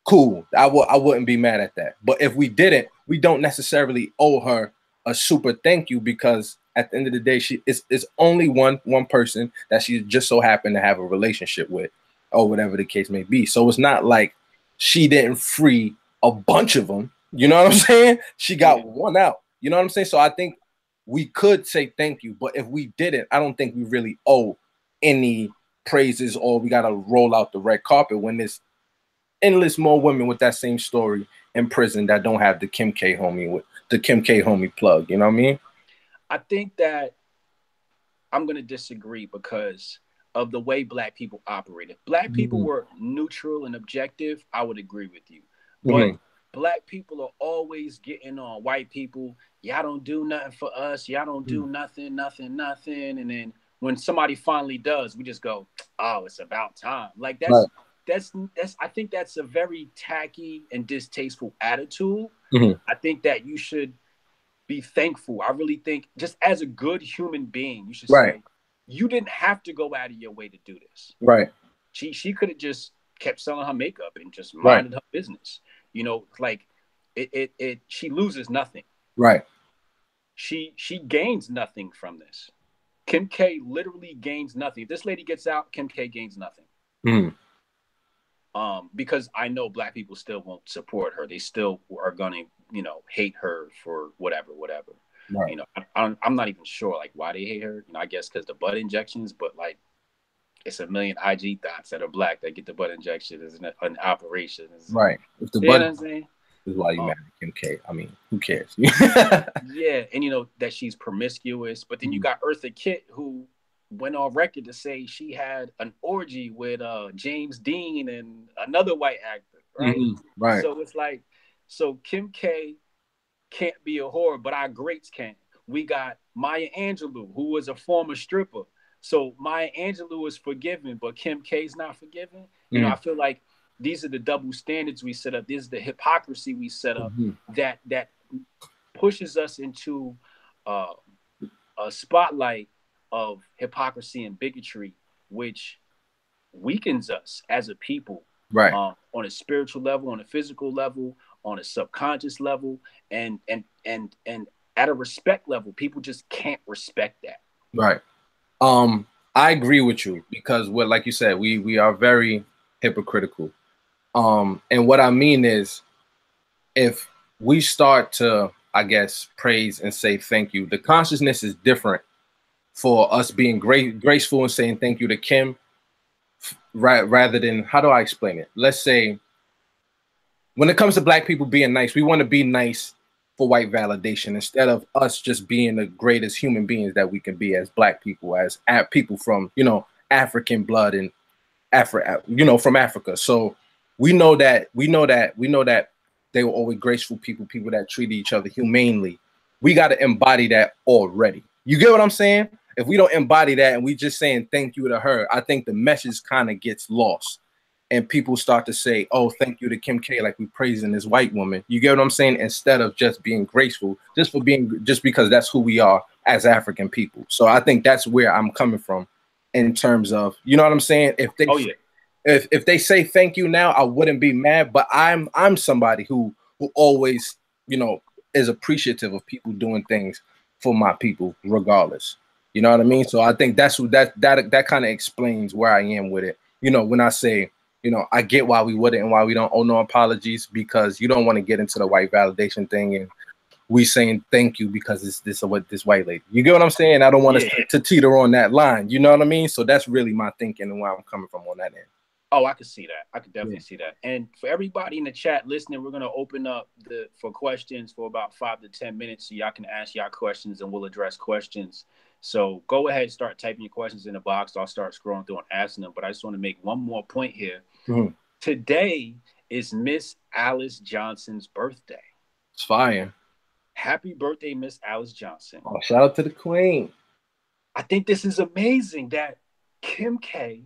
Cool. I wouldn't be mad at that. But if we didn't, we don't necessarily owe her a super thank you, because at the end of the day, she is only one person that she just so happened to have a relationship with, or whatever the case may be. So it's not like she didn't free a bunch of them. You know what I'm saying? She got one out. You know what I'm saying? So I think we could say thank you, but if we didn't, I don't think we really owe any praises, or we gotta roll out the red carpet when there's endless more women with that same story in prison that don't have the Kim K homie with the Kim K homie plug. You know what I mean? I think that I'm gonna disagree because of the way Black people operate. If Black people were neutral and objective, I would agree with you. But Black people are always getting on white people. Y'all don't do nothing for us. Y'all don't do nothing. And then when somebody finally does, we just go, oh, it's about time. Like that's I think that's a very tacky and distasteful attitude. I think that you should be thankful. I really think just as a good human being, you should say, you didn't have to go out of your way to do this. Right. She could have just kept selling her makeup and just minded her business. You know, like she loses nothing. Right. She gains nothing from this. Kim K literally gains nothing. If this lady gets out, Kim K gains nothing. Because I know Black people still won't support her. They still are gonna, you know, hate her for whatever. Right. You know, I'm not even sure like why they hate her. You know, I guess because the butt injections, but like it's a million IG thoughts that are Black that get the butt injection as an operation. Right. If the butt, you know what I'm saying? Is why you mad at Kim K. I mean, who cares? Yeah, and you know that she's promiscuous, but then you got Eartha Kitt who went on record to say she had an orgy with James Dean and another white actor, right? Right. So it's like, so Kim K can't be a whore, but our greats can. We got Maya Angelou, who was a former stripper. So Maya Angelou is forgiven, but Kim K's not forgiven. You know, I feel like these are the double standards we set up. This is the hypocrisy we set up that pushes us into a spotlight of hypocrisy and bigotry, which weakens us as a people, right? On a spiritual level, on a physical level, on a subconscious level, and at a respect level, people just can't respect that. Right. I agree with you because what, like you said, we are very hypocritical. And what I mean is, if we start to, I guess, praise and say thank you, the consciousness is different for us being graceful and saying thank you to Kim, rather than, how do I explain it? Let's say, when it comes to Black people being nice, we want to be nice for white validation instead of us just being the greatest human beings that we can be as Black people, as people from, you know, African blood and from Africa. So we know that they were always graceful people that treated each other humanely. We got to embody that already. You get what I'm saying? If we don't embody that and we just saying thank you to her, I think the message kind of gets lost. And people start to say, oh, thank you to Kim K, like we praising this white woman. You get what I'm saying? Instead of just being graceful, just because that's who we are as African people. So I think that's where I'm coming from in terms of, you know what I'm saying? If they if they say thank you now, I wouldn't be mad, but I'm somebody who always, you know, is appreciative of people doing things for my people regardless. You know what I mean? So I think that's what that kind of explains where I am with it. You know, when I say, you know, I get why we wouldn't and why we don't owe no apologies, because you don't want to get into the white validation thing and we saying thank you because it's this white lady. You get what I'm saying? I don't want us to teeter on that line. You know what I mean? So that's really my thinking and where I'm coming from on that end. Oh, I could see that. I could definitely see that. And for everybody in the chat listening, we're going to open up for questions for about 5 to 10 minutes so y'all can ask y'all questions and we'll address questions. So go ahead and start typing your questions in the box. I'll start scrolling through and asking them. But I just want to make one more point here. Today is Miss Alice Johnson's birthday. It's fire. Happy birthday, Miss Alice Johnson. Oh, shout out to the queen. I think this is amazing that Kim K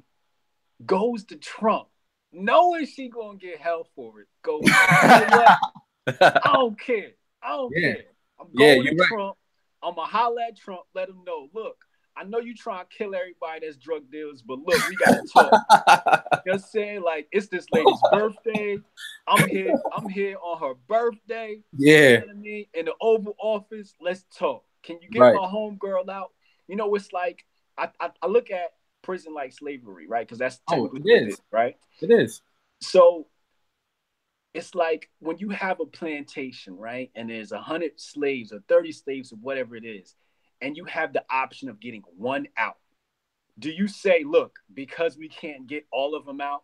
goes to Trump, knowing she gonna get hell for it. Goes, you know what? I don't care. I don't care. I'm going to Trump. I'm gonna holler at Trump. Let him know. Look, I know you trying to kill everybody that's drug dealers, but look, we gotta talk. You know what I'm saying? Like, it's this lady's birthday. I'm here on her birthday. Yeah. You know what I mean? In the Oval Office, let's talk. Can you get my homegirl out? You know, it's like I look at prison like slavery, right? Because that's technically it is, right? It is. So it's like when you have a plantation, right? And there's 100 slaves or 30 slaves or whatever it is, and you have the option of getting one out, do you say, look, because we can't get all of them out,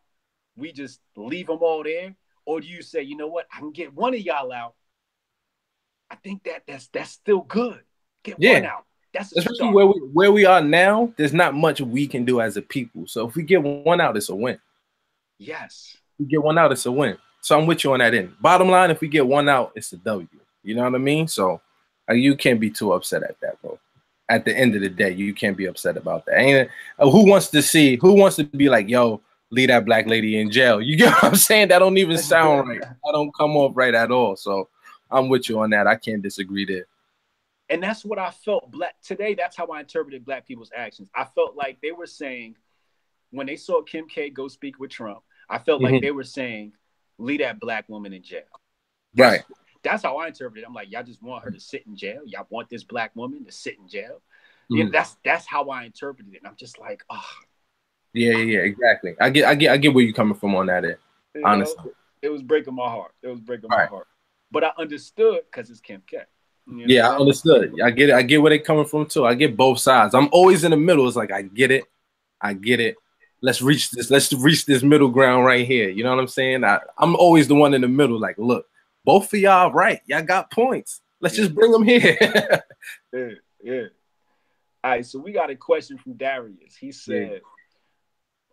we just leave them all there? Or do you say, you know what, I can get one of y'all out. I think that's still good. Get one out. That's a especially start. where we are now. There's not much we can do as a people. So if we get one out, it's a win. Yes. If we get one out, it's a win. So I'm with you on that end. Bottom line, if we get one out, it's a W. You know what I mean? So you can't be too upset at that, bro. At the end of the day, you can't be upset about that. And who wants to be like, yo, leave that black lady in jail? You get what I'm saying? That don't even sound right. That don't come off right at all. So I'm with you on that. I can't disagree there. And that's what I felt today. That's how I interpreted black people's actions. I felt like they were saying, when they saw Kim K go speak with Trump, I felt like they were saying, leave that black woman in jail. That's how I interpreted it. I'm like, y'all just want her to sit in jail? Y'all want this black woman to sit in jail? You know, that's how I interpreted it. And I'm just like, oh. Yeah, exactly. I get where you're coming from on that end. Honestly, it was breaking my heart. My heart. But I understood because it's Kim K. You know I understood. I get it. I get where they're coming from too. I get both sides. I'm always in the middle. It's like I get it. Let's reach this middle ground right here. You know what I'm saying? I'm always the one in the middle. Like, look, both of y'all right. Y'all got points. Let's just bring them here. Yeah. All right. So we got a question from Darius. He said,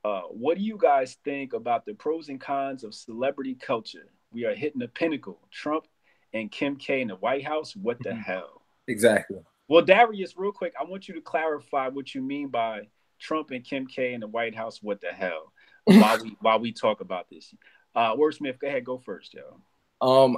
what do you guys think about the pros and cons of celebrity culture? We are hitting the pinnacle. Trump and Kim K in the White House. What the hell? Exactly. Well, Darius, real quick, I want you to clarify what you mean by Trump and Kim K in the White House. What the hell? While we talk about this, WordSmiff, go ahead, go first, yo.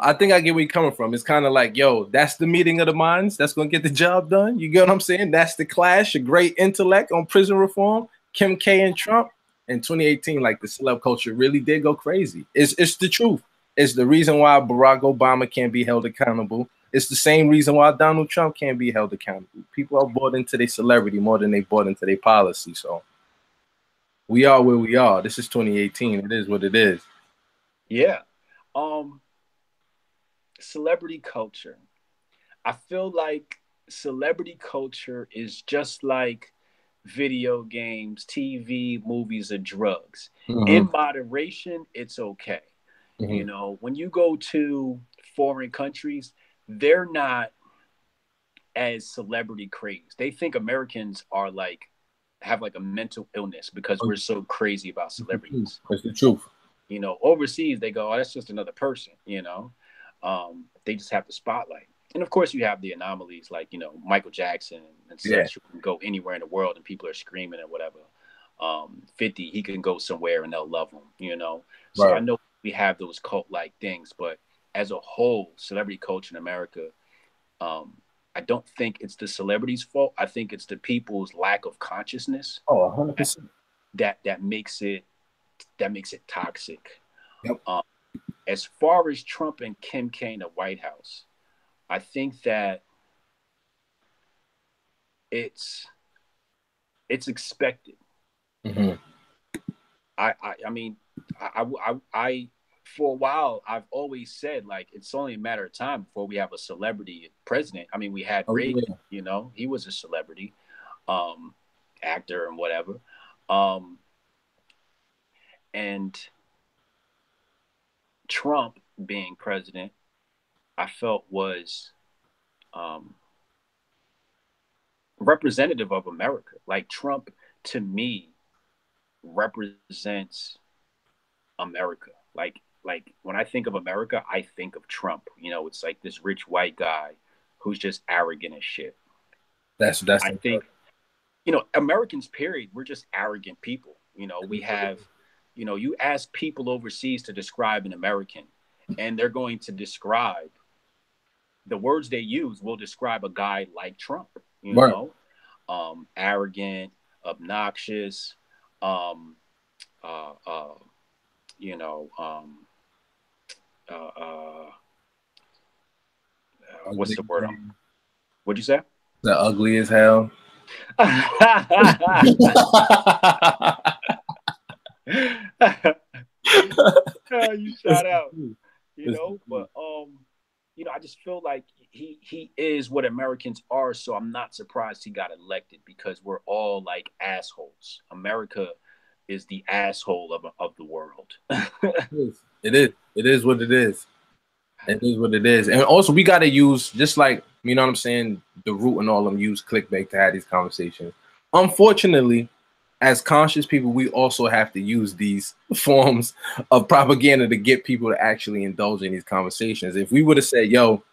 I think I get where you're coming from. It's kind of like, yo, that's the meeting of the minds that's gonna get the job done. You get what I'm saying? That's the clash, a great intellect on prison reform. Kim K and Trump in 2018, like the celeb culture really did go crazy. It's the truth. It's the reason why Barack Obama can't be held accountable. It's the same reason why Donald Trump can't be held accountable. People are bought into their celebrity more than they bought into their policy. So we are where we are. This is 2018. It is what it is. Yeah. Celebrity culture. I feel like celebrity culture is just like video games, TV, movies, or drugs. In moderation, it's okay. You know, when you go to foreign countries, they're not as celebrity crazed. They think Americans are have a mental illness because we're so crazy about celebrities. That's the truth. You know, overseas, they go, oh, that's just another person, you know. They just have the spotlight. And of course, you have the anomalies like, you know, Michael Jackson and such, who can go anywhere in the world and people are screaming and whatever. 50, he can go somewhere and they'll love him, you know. So I know we have those cult-like things, but as a whole, celebrity culture in America, I don't think it's the celebrities' fault. I think it's the people's lack of consciousness. 100%. That makes it toxic. Yep. As far as Trump and Kim K in the White House, I think that it's expected. I mean, I for a while I've always said it's only a matter of time before we have a celebrity president. I mean, we had Reagan, you know, he was a celebrity, actor and whatever, and Trump being president, I felt was representative of America. Like Trump, to me, represents America. Like when I think of America, I think of Trump. You know, it's like this rich white guy who's just arrogant as shit. That's I think, you know, Americans, period, we're just arrogant people. You know, we have, you know, you ask people overseas to describe an American, and they're going to describe the words they use will describe a guy like Trump, you know, arrogant, obnoxious, you know, what's the word? What'd you say? The ugly as hell. You shout out, you know, but I just feel like he is what Americans are. So I'm not surprised he got elected because we're all like assholes. America is the asshole of the world. It is. It is what it is. It is what it is. And also, we got to use, just like, you know what I'm saying, the root and all of them use clickbait to have these conversations. Unfortunately, as conscious people, we also have to use these forms of propaganda to get people to actually indulge in these conversations. If we would have said, yo,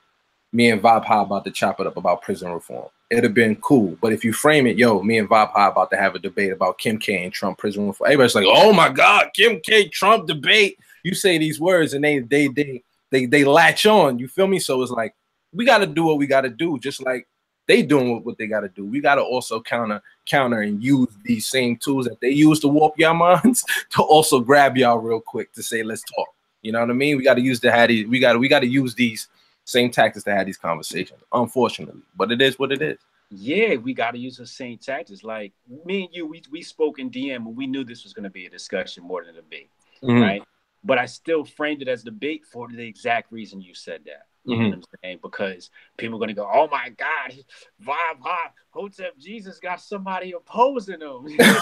me and Vibe High about to chop it up about prison reform, it'd have been cool. But if you frame it, yo, me and Vibe High about to have a debate about Kim K and Trump prison reform, everybody's like, oh my God, Kim K, Trump debate. You say these words and they latch on. You feel me? So it's like, we got to do what we got to do, just like they doing what they got to do. We got to also counter and use these same tools that they use to warp your minds to also grab y'all real quick to say, let's talk. You know what I mean? We got to use we got to use these same tactics to have these conversations, unfortunately. But it is what it is. Yeah, we got to use the same tactics. Like me and you, we spoke in DM and we knew this was going to be a discussion more than a debate, right? But I still framed it as debate for the exact reason you said that. You know what I'm saying? Because people are going to go, oh my God, Vibe High, Hotep Jesus got somebody opposing him. You know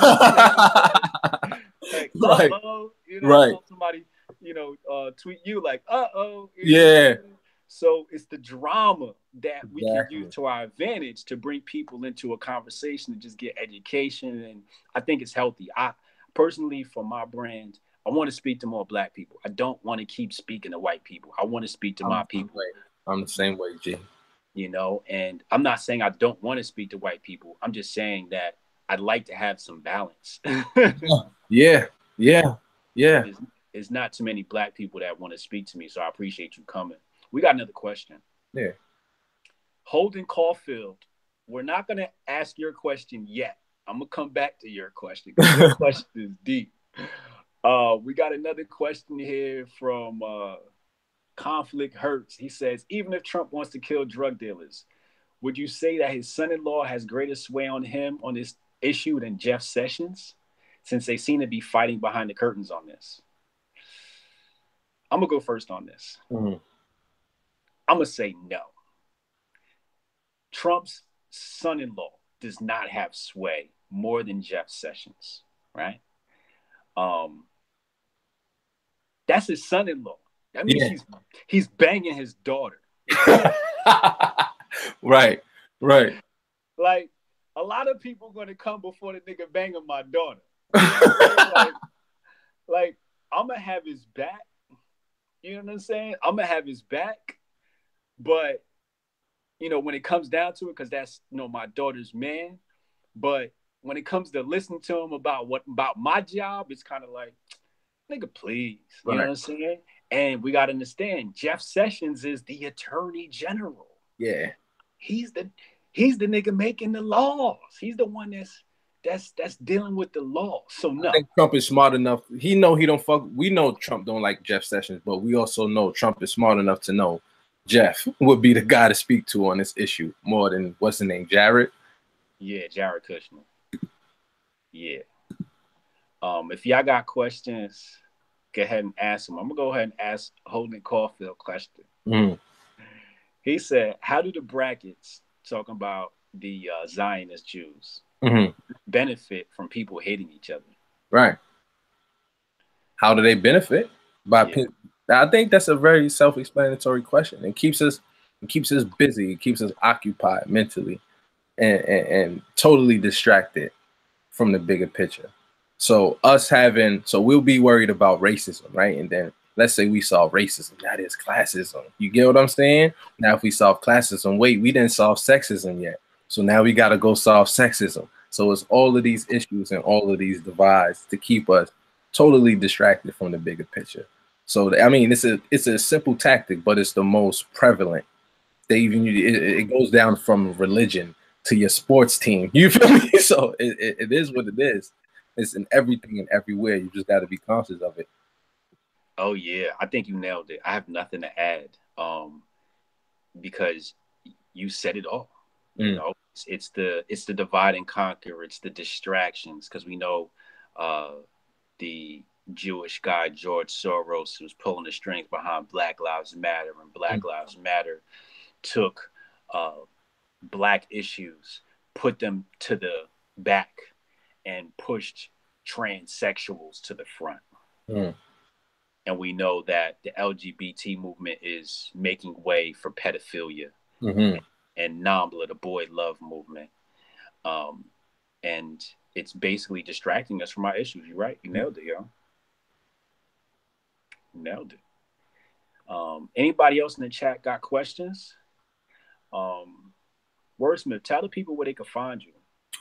like, right. Right. Somebody, tweet you like, Yeah. So it's the drama that we can use to our advantage to bring people into a conversation and just get education. And I think it's healthy. I personally, for my brand, I want to speak to more Black people. I don't want to keep speaking to white people. I want to speak to my people. I'm the same way, G. And I'm not saying I don't want to speak to white people. I'm just saying that I'd like to have some balance. Yeah. There's not too many Black people that want to speak to me, so I appreciate you coming. We got another question. Yeah. Holden Caulfield, we're not going to ask your question yet. I'm going to come back to your question because your question is deep. We got another question here from Conflict Hurts. He says, even if Trump wants to kill drug dealers, would you say that his son-in-law has greater sway on him on this issue than Jeff Sessions, since they seem to be fighting behind the curtains on this? I'm going to go first on this. I'm going to say no. Trump's son-in-law does not have sway more than Jeff Sessions, right? That's his son-in-law. That means he's banging his daughter. Right. Like, a lot of people are going to come before the nigga banging my daughter. like, I'm going to have his back. You know what I'm saying? I'm going to have his back. But, when it comes down to it, because that's, my daughter's man. But when it comes to listening to him about my job, it's kind of like, nigga, please. You know what I'm saying? And we got to understand, Jeff Sessions is the attorney general. Yeah. He's the nigga making the laws. He's the one that's dealing with the law. So no. I think Trump is smart enough. We know Trump don't like Jeff Sessions, but we also know Trump is smart enough to know Jeff would be the guy to speak to on this issue more than, what's the name, Jared? Yeah, Jared Kushner. Yeah. If y'all got questions, go ahead and ask him. I'm going to go ahead and ask Holden Caulfield a question. He said, how do the brackets, talking about the Zionist Jews, benefit from people hating each other? Right. How do they benefit? I think that's a very self-explanatory question. It keeps us busy. It keeps us occupied mentally and totally distracted from the bigger picture. So we'll be worried about racism, right? And then let's say we solve racism. That is classism. You get what I'm saying? Now, if we solve classism, wait, we didn't solve sexism yet. So now we got to go solve sexism. So it's all of these issues and all of these divides to keep us totally distracted from the bigger picture. So, I mean, it's a simple tactic, but it's the most prevalent. It goes down from religion to your sports team. You feel me? So it is what it is. It's in everything and everywhere. You just got to be conscious of it. Oh yeah, I think you nailed it. I have nothing to add, because you said it all. You know, it's the divide and conquer. It's the distractions, because we know the Jewish guy George Soros, who was pulling the strings behind Black Lives Matter, and Black Lives Matter took Black issues, put them to the back, and pushed transsexuals to the front. And we know that the LGBT movement is making way for pedophilia and NAMBLA, the boy love movement. And it's basically distracting us from our issues. You're right. You nailed it, yo. Nailed it. Anybody else in the chat got questions? Wordsmith, tell the people where they can find you.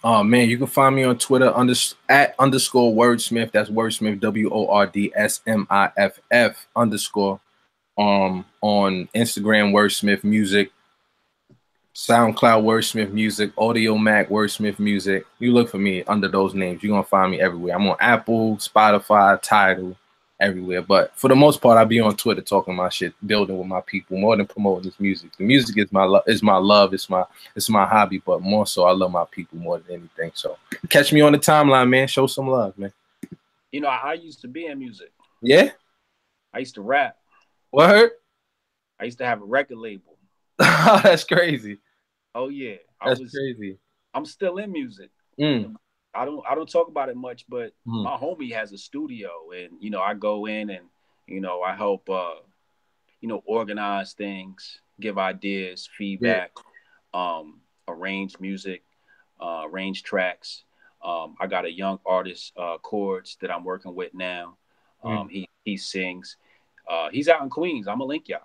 Oh man, you can find me on Twitter @_ Wordsmith. That's Wordsmith, WORDSMIFF_ on Instagram, Wordsmith Music, SoundCloud, Wordsmith Music, Audio Mac, Wordsmith Music. You look for me under those names, you're gonna find me everywhere. I'm on Apple, Spotify, Tidal, everywhere. But for the most part, I be on Twitter talking my shit, building with my people, more than promoting this music. The music is my love, it's my hobby, but more so I love my people more than anything. So catch me on the timeline, man. Show some love, man. You know, I used to be in music. Yeah? I used to rap. What? I used to have a record label. That's crazy. Oh yeah. That's crazy. I'm still in music. I don't talk about it much, but my homie has a studio, and you know, I go in and you know, I help organize things, give ideas, feedback, arrange music, arrange tracks. I got a young artist, Chords, that I'm working with now. He sings. He's out in Queens. I'm gonna link y'all.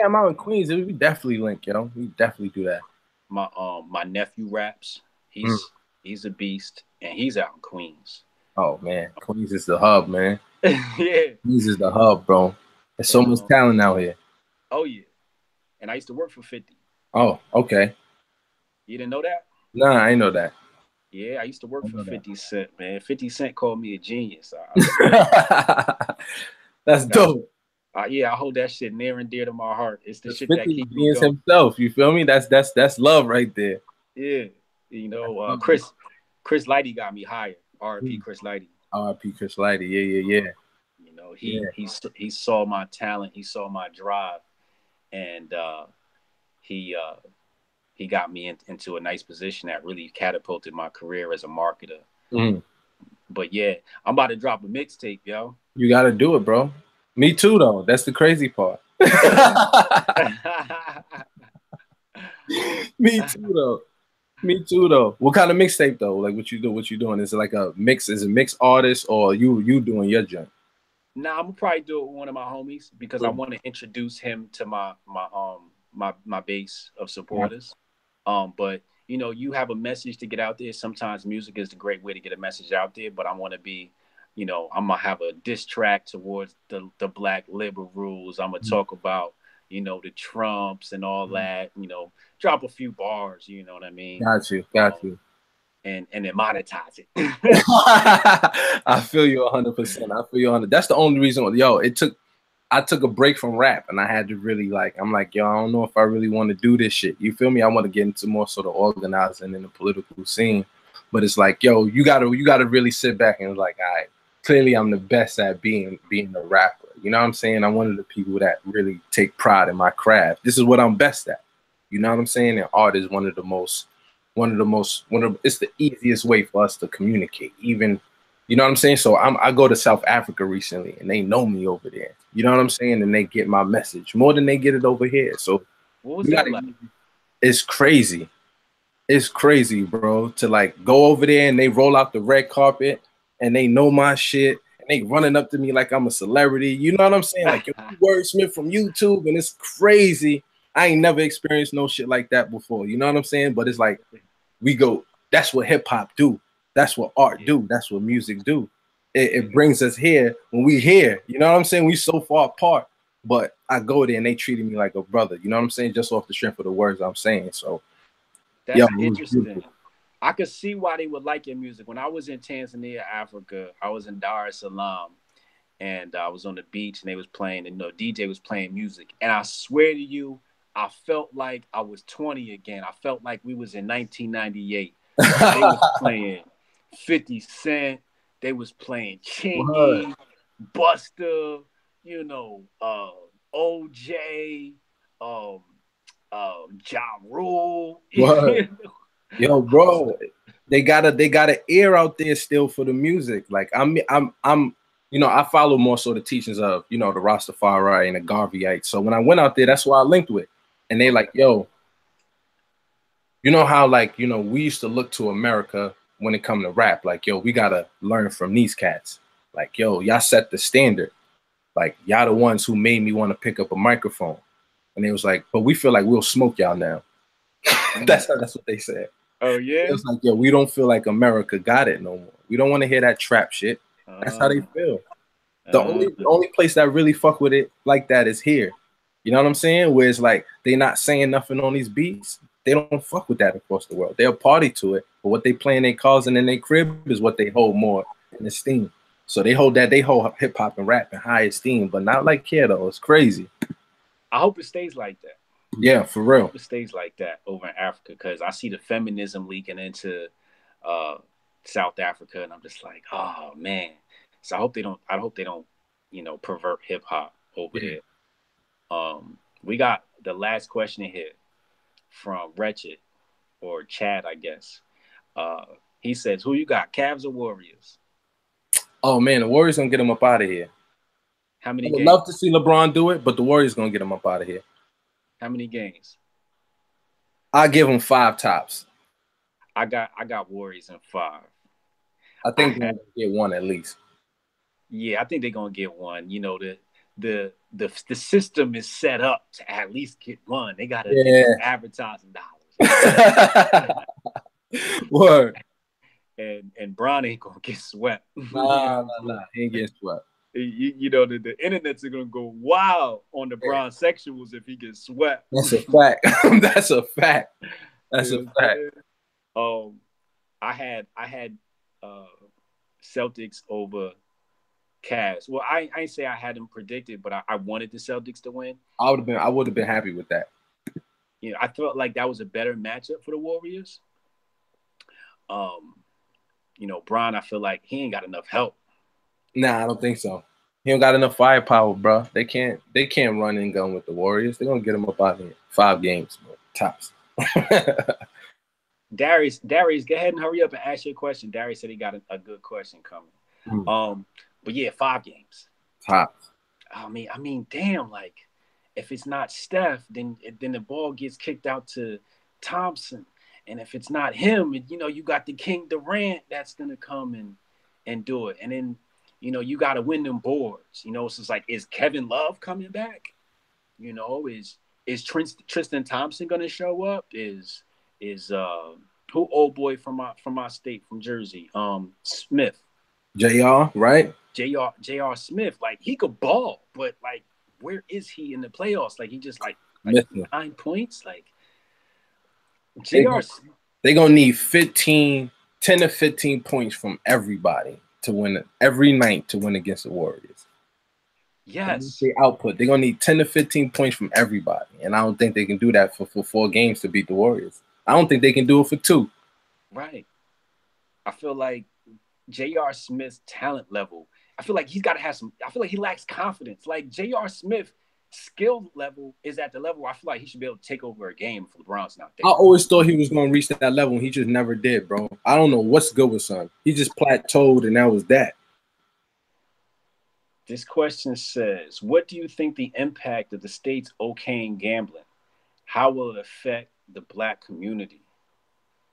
I'm out in Queens. We definitely link, yo. We definitely do that. My nephew raps. He's a beast, and he's out in Queens. Oh man, Queens is the hub, man. Yeah, Queens is the hub, bro. There's so much talent out here. Oh yeah, and I used to work for 50. Oh, okay. You didn't know that? Nah, I ain't know that. Yeah, I used to work for 50 Cent, man. 50 Cent called me a genius. That's dope. Yeah, I hold that shit near and dear to my heart. It's the shit 50 that keeps me going. himself. You feel me? That's love right there. Yeah, you know, Chris Lighty got me hired. R.I.P. Chris Lighty. R.I.P. Chris Lighty. Yeah. You know, he saw my talent, he saw my drive, and he got me into a nice position that really catapulted my career as a marketer. But yeah, I'm about to drop a mixtape, yo. You got to do it, bro. Me too, though. That's the crazy part. Me too, though. What kind of mixtape, though? Like, what you doing? Is it like a mix? Is it mixed artist, or you doing your joint? Nah, I'm gonna probably do it with one of my homies because I want to introduce him to my base of supporters. But you know, you have a message to get out there. Sometimes music is a great way to get a message out there. But I want to be, you know, I'm gonna have a diss track towards the Black liberals. I'm gonna talk about, you know, the Trumps and all that. You know, drop a few bars. You know what I mean? Got you. And then monetize it. I feel you 100%. I feel you 100. That's the only reason. I took a break from rap, and I had to really I'm like, yo, I don't know if I really want to do this shit. You feel me? I want to get into more sort of organizing in the political scene, but it's like, yo, you gotta really sit back and like, all right, clearly I'm the best at being a rapper. You know what I'm saying? I'm one of the people that really take pride in my craft. This is what I'm best at. You know what I'm saying? And art is it's the easiest way for us to communicate, even, you know what I'm saying? So I go to South Africa recently, and they know me over there. You know what I'm saying? And they get my message more than they get it over here. So what was that like? It's crazy. It's crazy, bro, to like go over there and they roll out the red carpet and they know my shit and they running up to me like I'm a celebrity. You know what I'm saying? Like, Wordsmith from YouTube, and it's crazy. I ain't never experienced no shit like that before. You know what I'm saying? But it's like, that's what hip hop do. That's what art do. That's what music do. It brings us here when we here. You know what I'm saying? We so far apart, but I go there and they treated me like a brother. You know what I'm saying? Just off the strength of the words I'm saying. So that's interesting. I could see why they would like your music. When I was in Tanzania, Africa, I was in Dar es Salaam, and I was on the beach, and they was playing, and DJ was playing music, and I swear to you, I felt like I was 20 again. I felt like we was in 1998. They was playing 50 Cent. They was playing Chingy. Buster, you know, OJ, Ja Rule. What? Yo, bro, they got an ear out there still for the music. Like I'm you know, I follow more so the teachings of, you know, the Rastafari and the Garveyites. So when I went out there, that's why I linked with. And they like, yo, you know how, like, you know, we used to look to America when it come to rap. Like, yo, we gotta learn from these cats. Like, yo, y'all set the standard. Like, y'all the ones who made me want to pick up a microphone. And it was like, but we feel like we'll smoke y'all now. that's what they said. Oh yeah. It was like, yo, we don't feel like America got it no more. We don't want to hear that trap shit. That's how they feel. The only place that really fuck with it like that is here. You know what I'm saying? Where it's like they not saying nothing on these beats. They don't fuck with that across the world. They'll party to it, but what they play in their cars and in their crib is what they hold more in esteem. So they hold hip hop and rap in high esteem, but not like here though. It's crazy. I hope it stays like that. Yeah, for real. I hope it stays like that over in Africa, because I see the feminism leaking into South Africa, and I'm just like, oh man. So I hope they don't, you know, pervert hip hop over there. We got the last question here from Wretched, or Chad, I guess. He says, who you got, Cavs or Warriors? Oh man, the Warriors gonna get him up out of here. How many I would games? love to see LeBron do it, but the Warriors gonna get him up out of here. How many games? I give him 5 tops. I got Warriors in 5. I think they're gonna get 1 at least. Yeah, I think they're gonna get 1. You know, the system is set up to at least get 1. They gotta get advertising dollars. Word. And Bron ain't gonna get swept. Nah, he ain't getting swept. You know, the internet's gonna go wild on the Bron sexuals if he gets swept. That's a fact. That's a fact. That's a fact. I had Celtics over Cavs. Well, I ain't say I had them predicted, but I wanted the Celtics to win. I would have been happy with that. You know, I felt like that was a better matchup for the Warriors. You know, Bron, I feel like he ain't got enough help. Nah, I don't think so. He don't got enough firepower, bro. They can't run and gun with the Warriors. They're gonna get him up out here. 5 games, bro. Tops. Darius, go ahead and hurry up and ask your question. Darius said he got a good question coming. But yeah, 5 games. Tops. I mean, damn, like if it's not Steph, then the ball gets kicked out to Thompson. And if it's not him, you know, you got the King Durant that's gonna come and do it. And then, you know, you gotta win them boards. You know, so it's like, is Kevin Love coming back? You know, is Tristan Thompson gonna show up? Is who old boy from my state, from Jersey? Smith. JR, right? JR Smith, like he could ball, but like where is he in the playoffs? Like he just like 9 points. Like They're gonna need 10 to 15 points from everybody to win every night to win against the Warriors. Yes. The output. They're gonna need 10 to 15 points from everybody. And I don't think they can do that for 4 games to beat the Warriors. I don't think they can do it for 2. Right. I feel like J.R. Smith's talent level, I feel like he's got to have some, I feel like he lacks confidence. Like J.R. Smith skill level is at the level where I feel like he should be able to take over a game if LeBron's not there. I always thought he was going to reach that level, and he just never did, bro. I don't know what's good with son. He just plateaued, and that was that. This question says, what do you think the impact of the state's okaying gambling? How will it affect the Black community?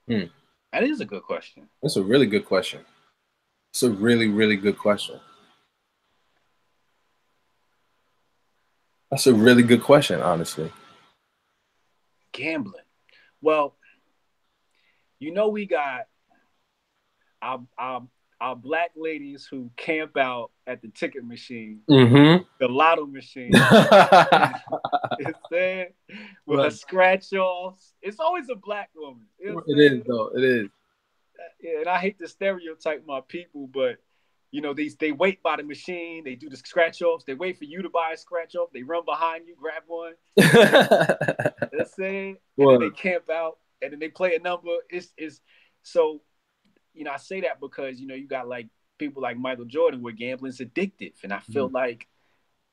That is a good question. That's a really good question. It's a really, really good question. That's a really good question, honestly. Gambling. Well, you know, we got our Black ladies who camp out at the ticket machine, the lotto machine. It's there with her scratch-offs. It's always a Black woman. It is, though. It is. Yeah, and I hate to stereotype my people, but you know, they wait by the machine, they do the scratch-offs, they wait for you to buy a scratch-off, they run behind you, grab one. That's it. And then they camp out, and then they play a number. It's so, you know, I say that because, you know, you got like people like Michael Jordan where gambling's addictive, and I feel like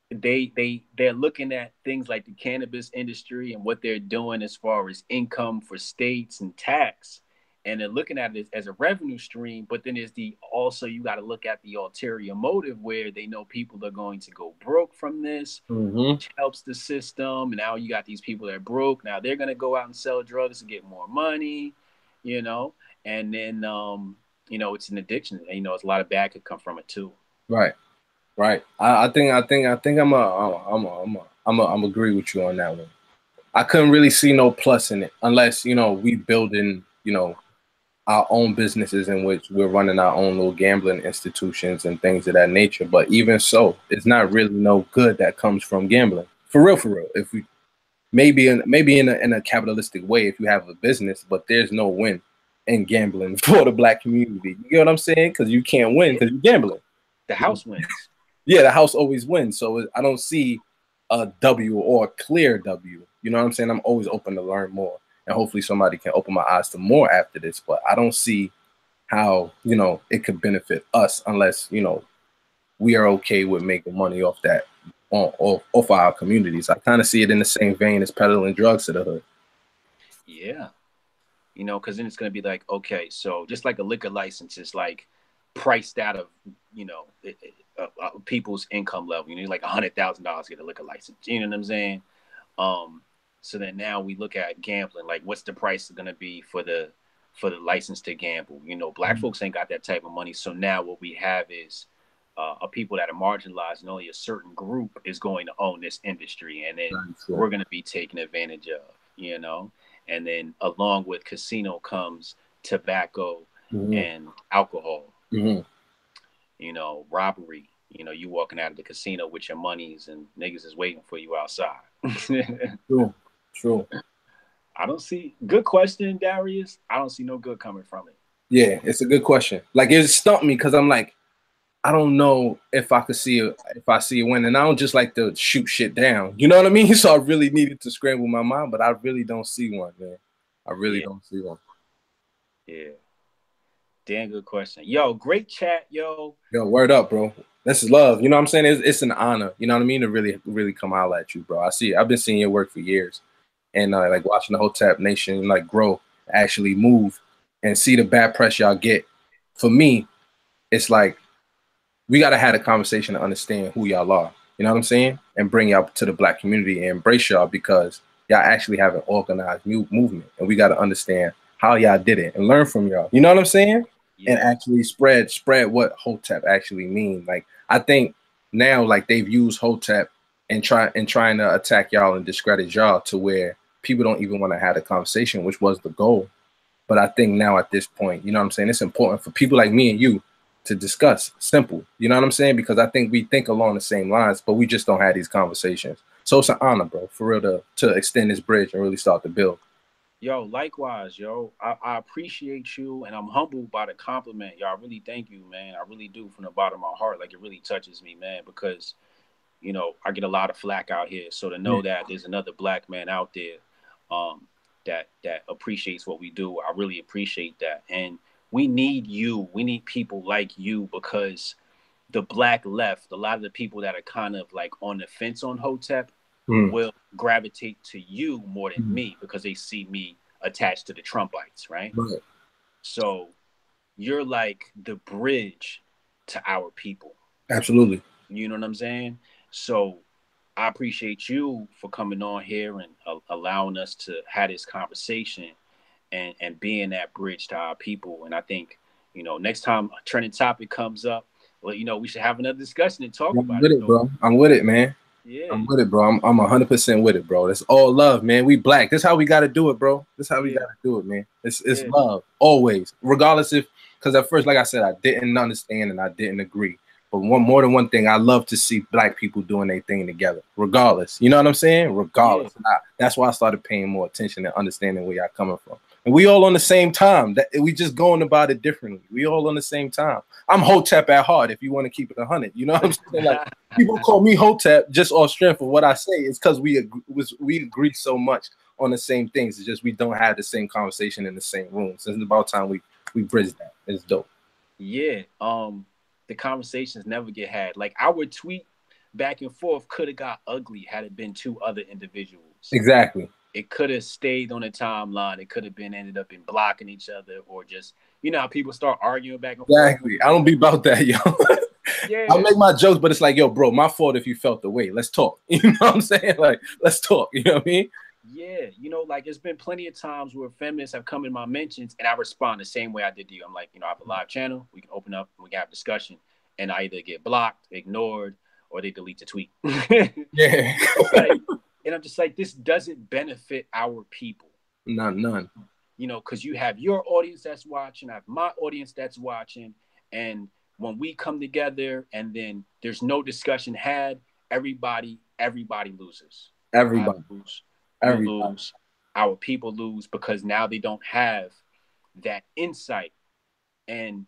they're looking at things like the cannabis industry and what they're doing as far as income for states and tax, and they're looking at it as a revenue stream. But then there's also you got to look at the ulterior motive where they know people are going to go broke from this, which helps the system. And now you got these people that are broke. Now they're going to go out and sell drugs to get more money, you know, and then you know, it's an addiction. And, you know, it's a lot of bad could come from it too. Right. Right. I think I'm agree with you on that one. I couldn't really see no plus in it unless, you know, we building, you know, our own businesses in which we're running our own little gambling institutions and things of that nature. But even so, it's not really no good that comes from gambling. For real, for real. If we maybe in a capitalistic way, if you have a business, but there's no win in gambling for the black community. You get what I'm saying? Because you can't win because you're gambling. The house wins. Yeah, the house always wins. So I don't see a W or a clear W. You know what I'm saying? I'm always open to learn more. And hopefully somebody can open my eyes to more after this. But I don't see how, you know, it could benefit us unless, you know, we are okay with making money off that, off our communities. I kind of see it in the same vein as peddling drugs to the hood. Yeah. You know, because then it's going to be like, okay, so just like a liquor license is like priced out of, you know, people's income level. You need like $100,000 to get a liquor license. You know what I'm saying? So then now we look at gambling, like what's the price going to be for the license to gamble? You know, black folks ain't got that type of money. So now what we have is people that are marginalized, and only a certain group is going to own this industry, and then we're going to be taken advantage of, you know. And then along with casino comes tobacco and alcohol, you know, robbery. You know, you walking out of the casino with your monies and niggas is waiting for you outside. True. I don't see, good question, Darius. I don't see no good coming from it. Yeah, it's a good question. Like, it stumped me because I'm like, I don't know if I could see it, if I see it win, and I don't just like to shoot shit down. You know what I mean? So I really needed to scramble my mind, but I really don't see one, man. I really don't see one. Yeah. Damn good question. Yo, great chat, yo. Yo, word up, bro. This is love. You know what I'm saying? It's an honor. You know what I mean? To really come out at you, bro. I've been seeing your work for years, and like watching the Hotep Nation like grow, actually move, and see the bad press y'all get. For me, it's like we gotta have a conversation to understand who y'all are. You know what I'm saying? And bring y'all to the black community and embrace y'all because y'all actually have an organized movement, and we gotta understand how y'all did it and learn from y'all. You know what I'm saying? Yeah. And actually spread what Hotep actually mean. Like, I think now, like, they've used Hotep and trying to attack y'all and discredit y'all to where people don't even want to have a conversation, which was the goal. But I think now at this point, you know what I'm saying, it's important for people like me and you to discuss. Simple. You know what I'm saying? Because I think we think along the same lines, but we just don't have these conversations. So it's an honor, bro, for real, to extend this bridge and really start to build. Yo, likewise, yo. I appreciate you, and I'm humbled by the compliment. Yo, I really thank you, man. I really do from the bottom of my heart. Like, it really touches me, man, because, you know, I get a lot of flack out here. So to know that there's another black man out there that appreciates what we do, I really appreciate that. And we need you. We need people like you, because the black left, a lot of the people that are kind of like on the fence on Hotep, will gravitate to you more than me because they see me attached to the Trumpites, right? So you're like the bridge to our people. Absolutely. You know what I'm saying? So I appreciate you for coming on here and allowing us to have this conversation and being that bridge to our people. And I think, you know, next time a trending topic comes up, well, you know, we should have another discussion and talk about it. Bro. I'm with it, man. Yeah, I'm with it, bro. I'm 100% with it, bro. It's all love, man. We black. This is how we got to do it, bro. This is how we got to do it, man. It's love, always. Regardless if, because at first, like I said, I didn't understand and I didn't agree. But more than one thing, I love to see black people doing their thing together, regardless. You know what I'm saying? Regardless. That's why I started paying more attention and understanding where y'all coming from. And we all on the same time. We just going about it differently. We all on the same time. I'm Hotep at heart, if you want to keep it 100. You know what I'm saying? Like, people call me Hotep just off strength of what I say. It's because we agree so much on the same things. It's just we don't have the same conversation in the same room. So it's about time we bridge that. It's dope. Yeah. the conversations never get had. Like our tweet back and forth could have got ugly had it been two other individuals. Exactly. It could have stayed on the timeline. It could have been ended up in blocking each other, or just, you know how people start arguing back and forth. Exactly. I don't be about that, yo. Yeah. I'll make my jokes, but it's like, yo, bro, my fault if you felt the way. Let's talk. You know what I'm saying? Like, let's talk. You know what I mean? Yeah, you know, like it's been plenty of times where feminists have come in my mentions and I respond the same way I did to you. I'm like, you know, I have a live channel. We can open up and we can have a discussion. And I either get blocked, ignored, or they delete the tweet. Yeah. And I'm just like, this doesn't benefit our people. None. You know, because you have your audience that's watching, I have my audience that's watching. And when we come together and then there's no discussion had, everybody loses. Everybody. Lose. Our people lose because now they don't have that insight and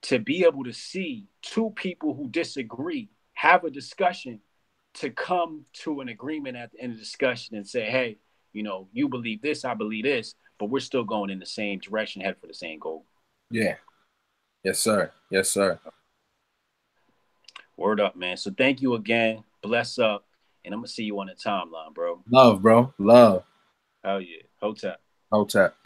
to be able to see two people who disagree have a discussion to come to an agreement at the end of the discussion and say, hey, you know, you believe this, I believe this, but we're still going in the same direction, head for the same goal. Yeah. Yes, sir. Yes, sir. Word up, man. So thank you again. Bless up. And I'm going to see you on the timeline, bro. Love, bro. Love. Hell yeah. Hotep. Hotep.